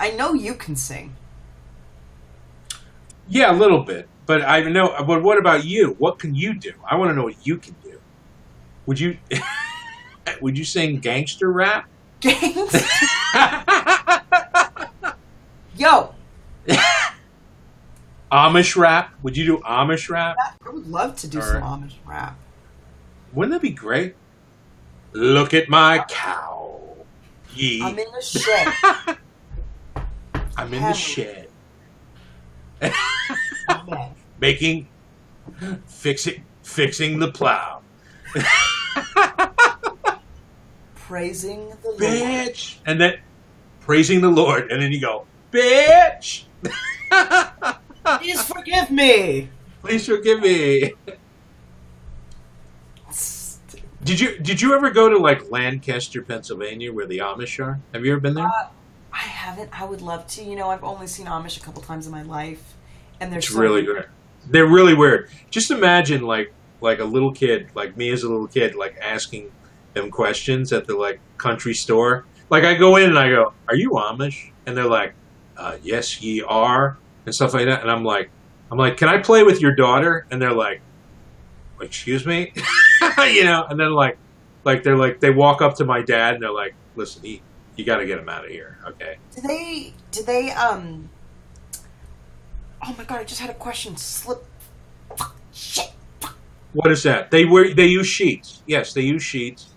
I know you can sing. Yeah, a little bit. But I know. But what about you? What can you do? I want to know what you can do. Would you? Would you sing gangster rap? Gangster. Yo. Amish rap? Would you do Amish rap? I would love to do some Amish rap. Wouldn't that be great? Look at my cow. Yee. I'm in the shed. I'm in the shed. Fixing the plow. Praising the Lord. Bitch. And then praising the Lord. And then you go, bitch. Please forgive me. Please forgive me. Did you ever go to like Lancaster, Pennsylvania, where the Amish are? Have you ever been there? I haven't. I would love to. I've only seen Amish a couple times in my life, and they're really good. They're really weird. Just imagine like a little kid, like me as a little kid, like asking them questions at the like country store. Like I go in and I go, "Are you Amish?" And they're like, "Yes, ye are," and stuff like that. And I'm like, "Can I play with your daughter?" And they're like, "Excuse me," And then they walk up to my dad and they're like, "Listen, you got to get him out of here, okay?" Do they? Oh my god! I just had a question. Shit. What is that? They use sheets. Yes, they use sheets,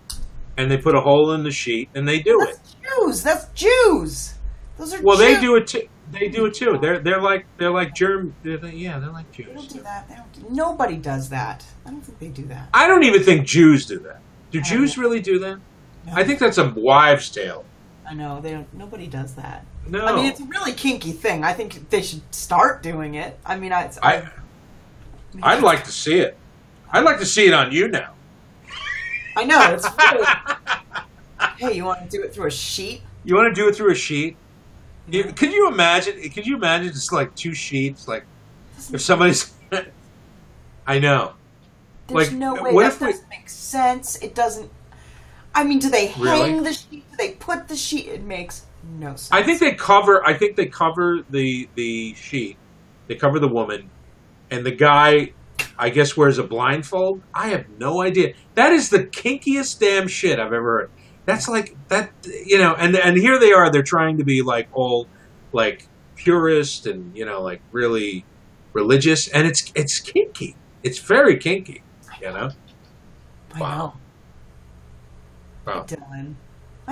and they put a hole in the sheet, and they do it. Jews. That's Jews. Those are. Well, Jews. they do it too. They do it too. They're like German. They're like Jews. They don't do that. Nobody does that. I don't think they do that. I don't even think Jews do that. Do Jews really do that? I think that's a wives' tale. I know they don't. Nobody does that. No, I mean it's a really kinky thing. I think they should start doing it. I mean, I'd like to see it. I'd like to see it on YouNow. I know it's. Really, hey, you want to do it through a sheet? You want to do it through a sheet? Yeah. Could you imagine? Could you imagine just like 2 sheets? Like if somebody's, I know. There's like, no way what that if we- doesn't make sense. It doesn't. I mean, do they hang Really? the sheet? Do they put the sheet? It makes no sense. I think they cover. I think they cover the sheet. They cover the woman, and the guy, I guess, wears a blindfold. I have no idea. That is the kinkiest damn shit I've ever heard. That's like that, you know. And here they are. They're trying to be like all like purist and like really religious, and it's kinky. It's very kinky. You know. I know. Wow. Dylan.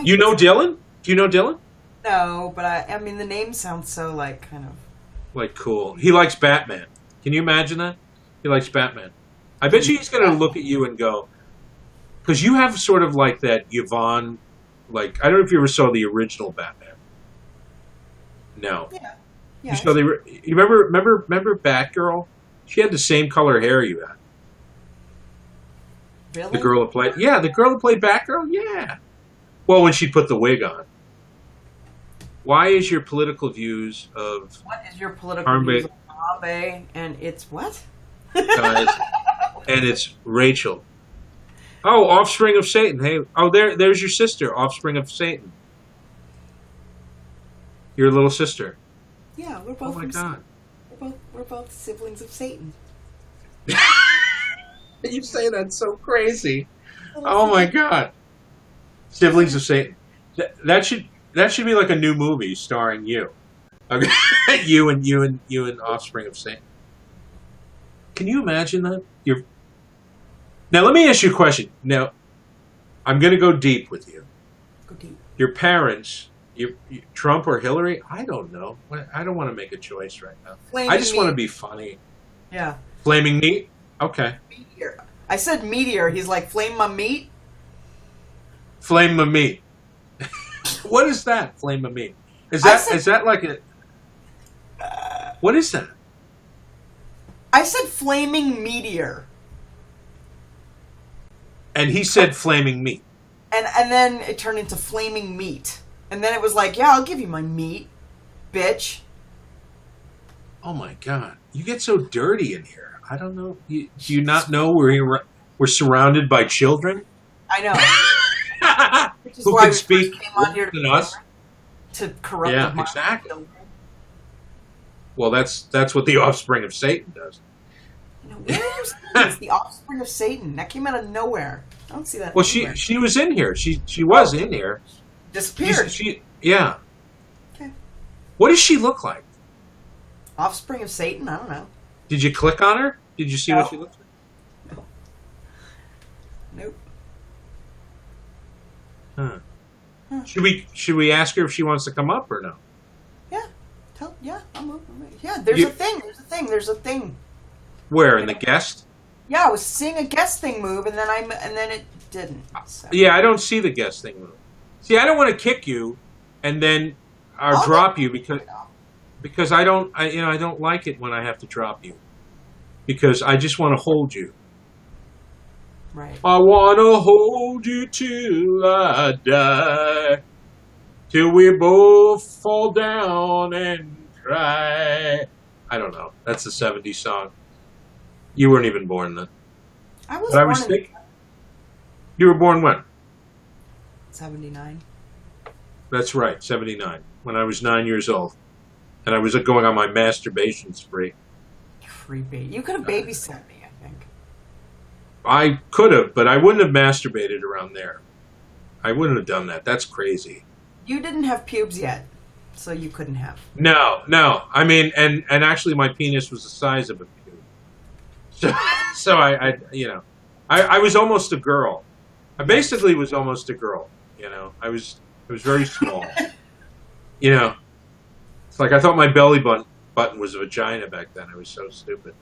You know Dylan? Do you know Dylan? No, but I mean, the name sounds so like kind of. Like cool. He likes Batman. Can you imagine that? He likes Batman. I bet you he's going to look at you and go, because you have sort of like that Yvonne, like I don't know if you ever saw the original Batman. No. Yeah. You saw you remember Batgirl? She had the same color hair you had. Really? The girl who played Batgirl? Yeah. Well, when she put the wig on. Why is your political views of What is your political Arm views Ba- of Abe? And it's what? guys, and it's Rachel. Oh, offspring of Satan. Hey, there's your sister, offspring of Satan. Your little sister. Yeah, we're both. Oh my God. We're both siblings of Satan. You say that so crazy. Oh my God. Siblings of Satan. That should be like a new movie starring you. Okay. you and offspring of Satan. Can you imagine that? Now let me ask you a question. Now I'm going to go deep with you. Go deep. Your parents, Trump or Hillary? I don't know. I don't want to make a choice right now. I just want to be funny. Yeah. Flaming meat? Okay. Meteor. I said meteor. He's like, flame my meat? Flame my meat. What is that? Flame my meat. Is that like a... What is that? I said flaming meteor. And he said flaming meat. And then it turned into flaming meat. And then it was like, yeah, I'll give you my meat, bitch. Oh my God. You get so dirty in here. I don't know. Do you not know we're surrounded by children? I know. Which is Who why can we speak first came on here than us? to corrupt Yeah, the mind. exactly. Well, that's what the offspring of Satan does. You know, where are you seeing this? The offspring of Satan. That came out of nowhere. I don't see that. Well, anywhere. she was in here. She was in here. Disappeared. Yeah. Okay. What does she look like? Offspring of Satan? I don't know. Did you click on her? Did you see No. what she looks like? Nope. Huh. Should we ask her if she wants to come up or no? Yeah. I'm open. Yeah, there's a thing. Where, in the guest? Yeah, I was seeing a guest thing move, and then it didn't. So. Yeah, I don't see the guest thing move. See, I don't want to kick you, and then I'll drop you because I don't like it when I have to drop you, because I just want to hold you. Right. I want to hold you till I die, till we both fall down and cry. I don't know. That's a 70s song. You weren't even born then. I was But I born was in thinking. You were born when? 79. That's right, 79. When I was 9 years old. And I was going on my masturbation spree. Creepy. You could have babysat me, I think. I could have, but I wouldn't have masturbated around there. I wouldn't have done that. That's crazy. You didn't have pubes yet, so you couldn't have. No. I mean, and actually my penis was the size of a pube. So I was almost a girl. I basically was almost a girl, I was very small. It's like I thought my belly button was a vagina back then. I was so stupid.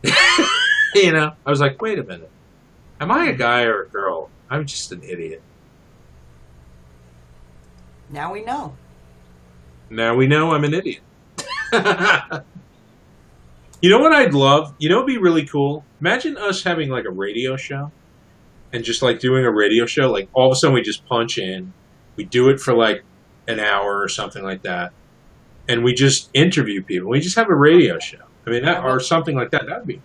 I was like, wait a minute. Am I a guy or a girl? I'm just an idiot. Now we know. Now we know I'm an idiot. You know what I'd love? You know what'd be really cool? Imagine us having like a radio show and just like doing a radio show. Like all of a sudden we just punch in. We do it for like an hour or something like that. And we just interview people. We just have a radio show. I mean, or something like that. Wouldn't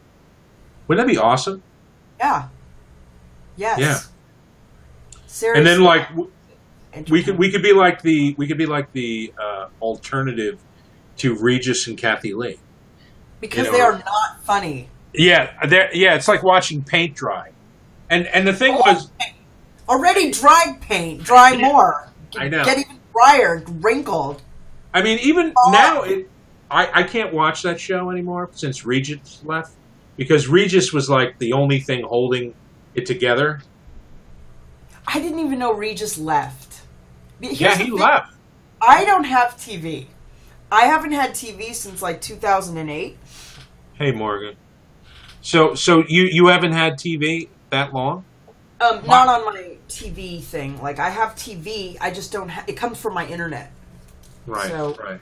that be awesome? Yeah. Yes. Yeah. Seriously. And then like we could be like the alternative to Regis and Kathy Lee. Because they are not funny. Yeah, it's like watching paint dry. And the thing was already dry paint, dry more. I know. Get even drier, wrinkled. I mean, even now, I can't watch that show anymore since Regis left. Because Regis was like the only thing holding it together. I didn't even know Regis left. Yeah, he left. I don't have TV. I haven't had TV since like 2008. Hey, Morgan. So you haven't had TV that long? Not on my TV thing. Like, I have TV, I just don't have... It comes from my internet. Right, so, right.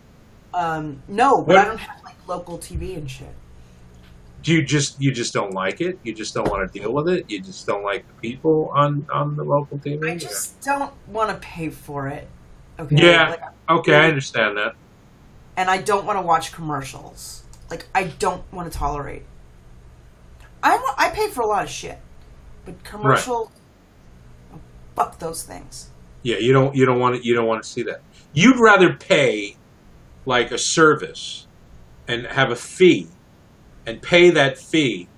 No, but I don't have, like, local TV and shit. Do you just don't like it? You just don't want to deal with it? You just don't like the people on the local TV? I just don't want to pay for it. Okay? Yeah, like, okay, I understand that. And I don't want to watch commercials. Like, I don't want to tolerate. I pay for a lot of shit. But commercial, right. Fuck those things. Yeah, you don't want to see that. You'd rather pay like a service and have a fee and pay that fee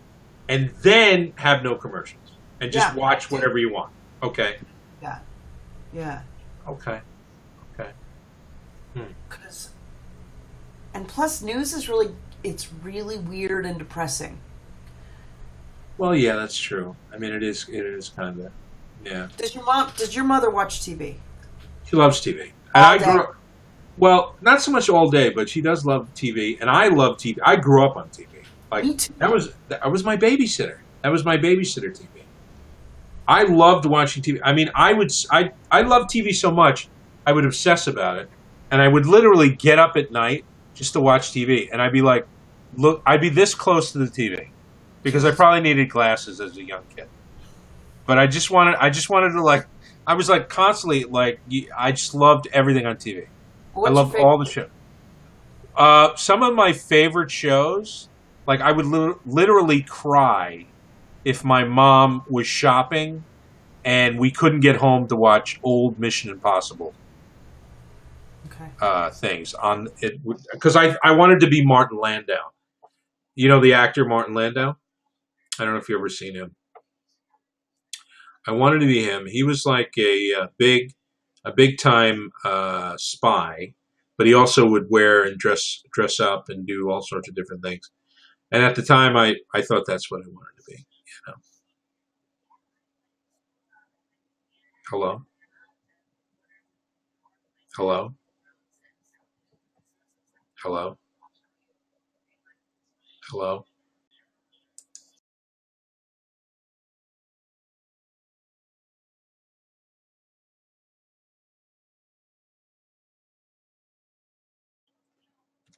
and then have no commercials and just watch whatever you want. Okay. Yeah. Yeah. Okay. Okay. And plus news is it's really weird and depressing. Well, yeah, that's true. I mean, it is kind of, yeah. Does your mother watch TV? She loves TV. All day? Well, not so much all day, but she does love TV, and I love TV. I grew up on TV. Like, me too. That was my babysitter. That was my babysitter TV. I loved watching TV. I mean, I love TV so much, I would obsess about it, and I would literally get up at night just to watch TV, and I'd be like, look, I'd be this close to the TV. Because I probably needed glasses as a young kid, but I just wanted to like, I was like constantly like, I just loved everything on TV. I loved all the shows. Some of my favorite shows, like I would literally cry if my mom was shopping and we couldn't get home to watch old Mission Impossible things on it, because I wanted to be Martin Landau. You know the actor Martin Landau? I don't know if you've ever seen him. I wanted to be him. He was like a big time spy, but he also would wear and dress up and do all sorts of different things. And at the time, I thought that's what I wanted to be. You know. Hello. Hello. Hello. Hello.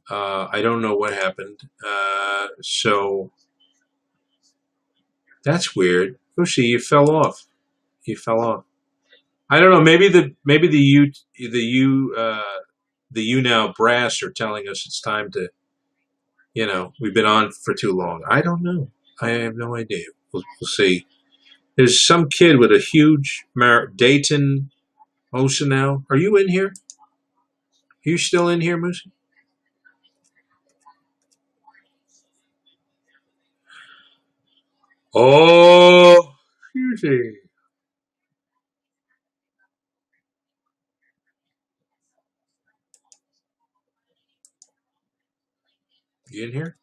I don't know what happened. So that's weird. Lucy, you fell off. You fell off. I don't know. Maybe the YouNow brass are telling us it's time to. We've been on for too long. I don't know. I have no idea. We'll see. There's some kid with a huge Dayton Osanow. Are you in here? Are you still in here, Moose? Oh, Susie. You in here?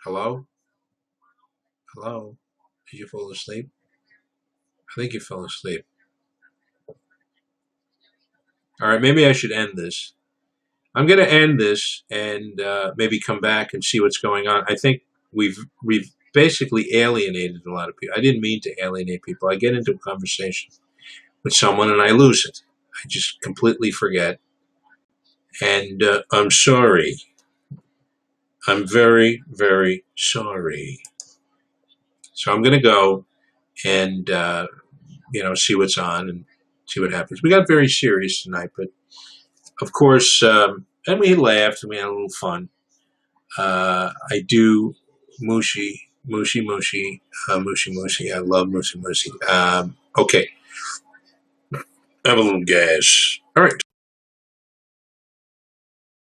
Hello? Hello? Did you fall asleep? I think you fell asleep. All right, maybe I should end this. I'm going to end this and maybe come back and see what's going on. I think we've basically alienated a lot of people. I didn't mean to alienate people. I get into a conversation with someone and I lose it. I just completely forget. And I'm sorry. I'm very, very sorry. So I'm going to go and, see what's on and see what happens. We got very serious tonight, but of course, and we laughed and we had a little fun. I do mushy. I love mushy. Okay. I have a little gas. All right.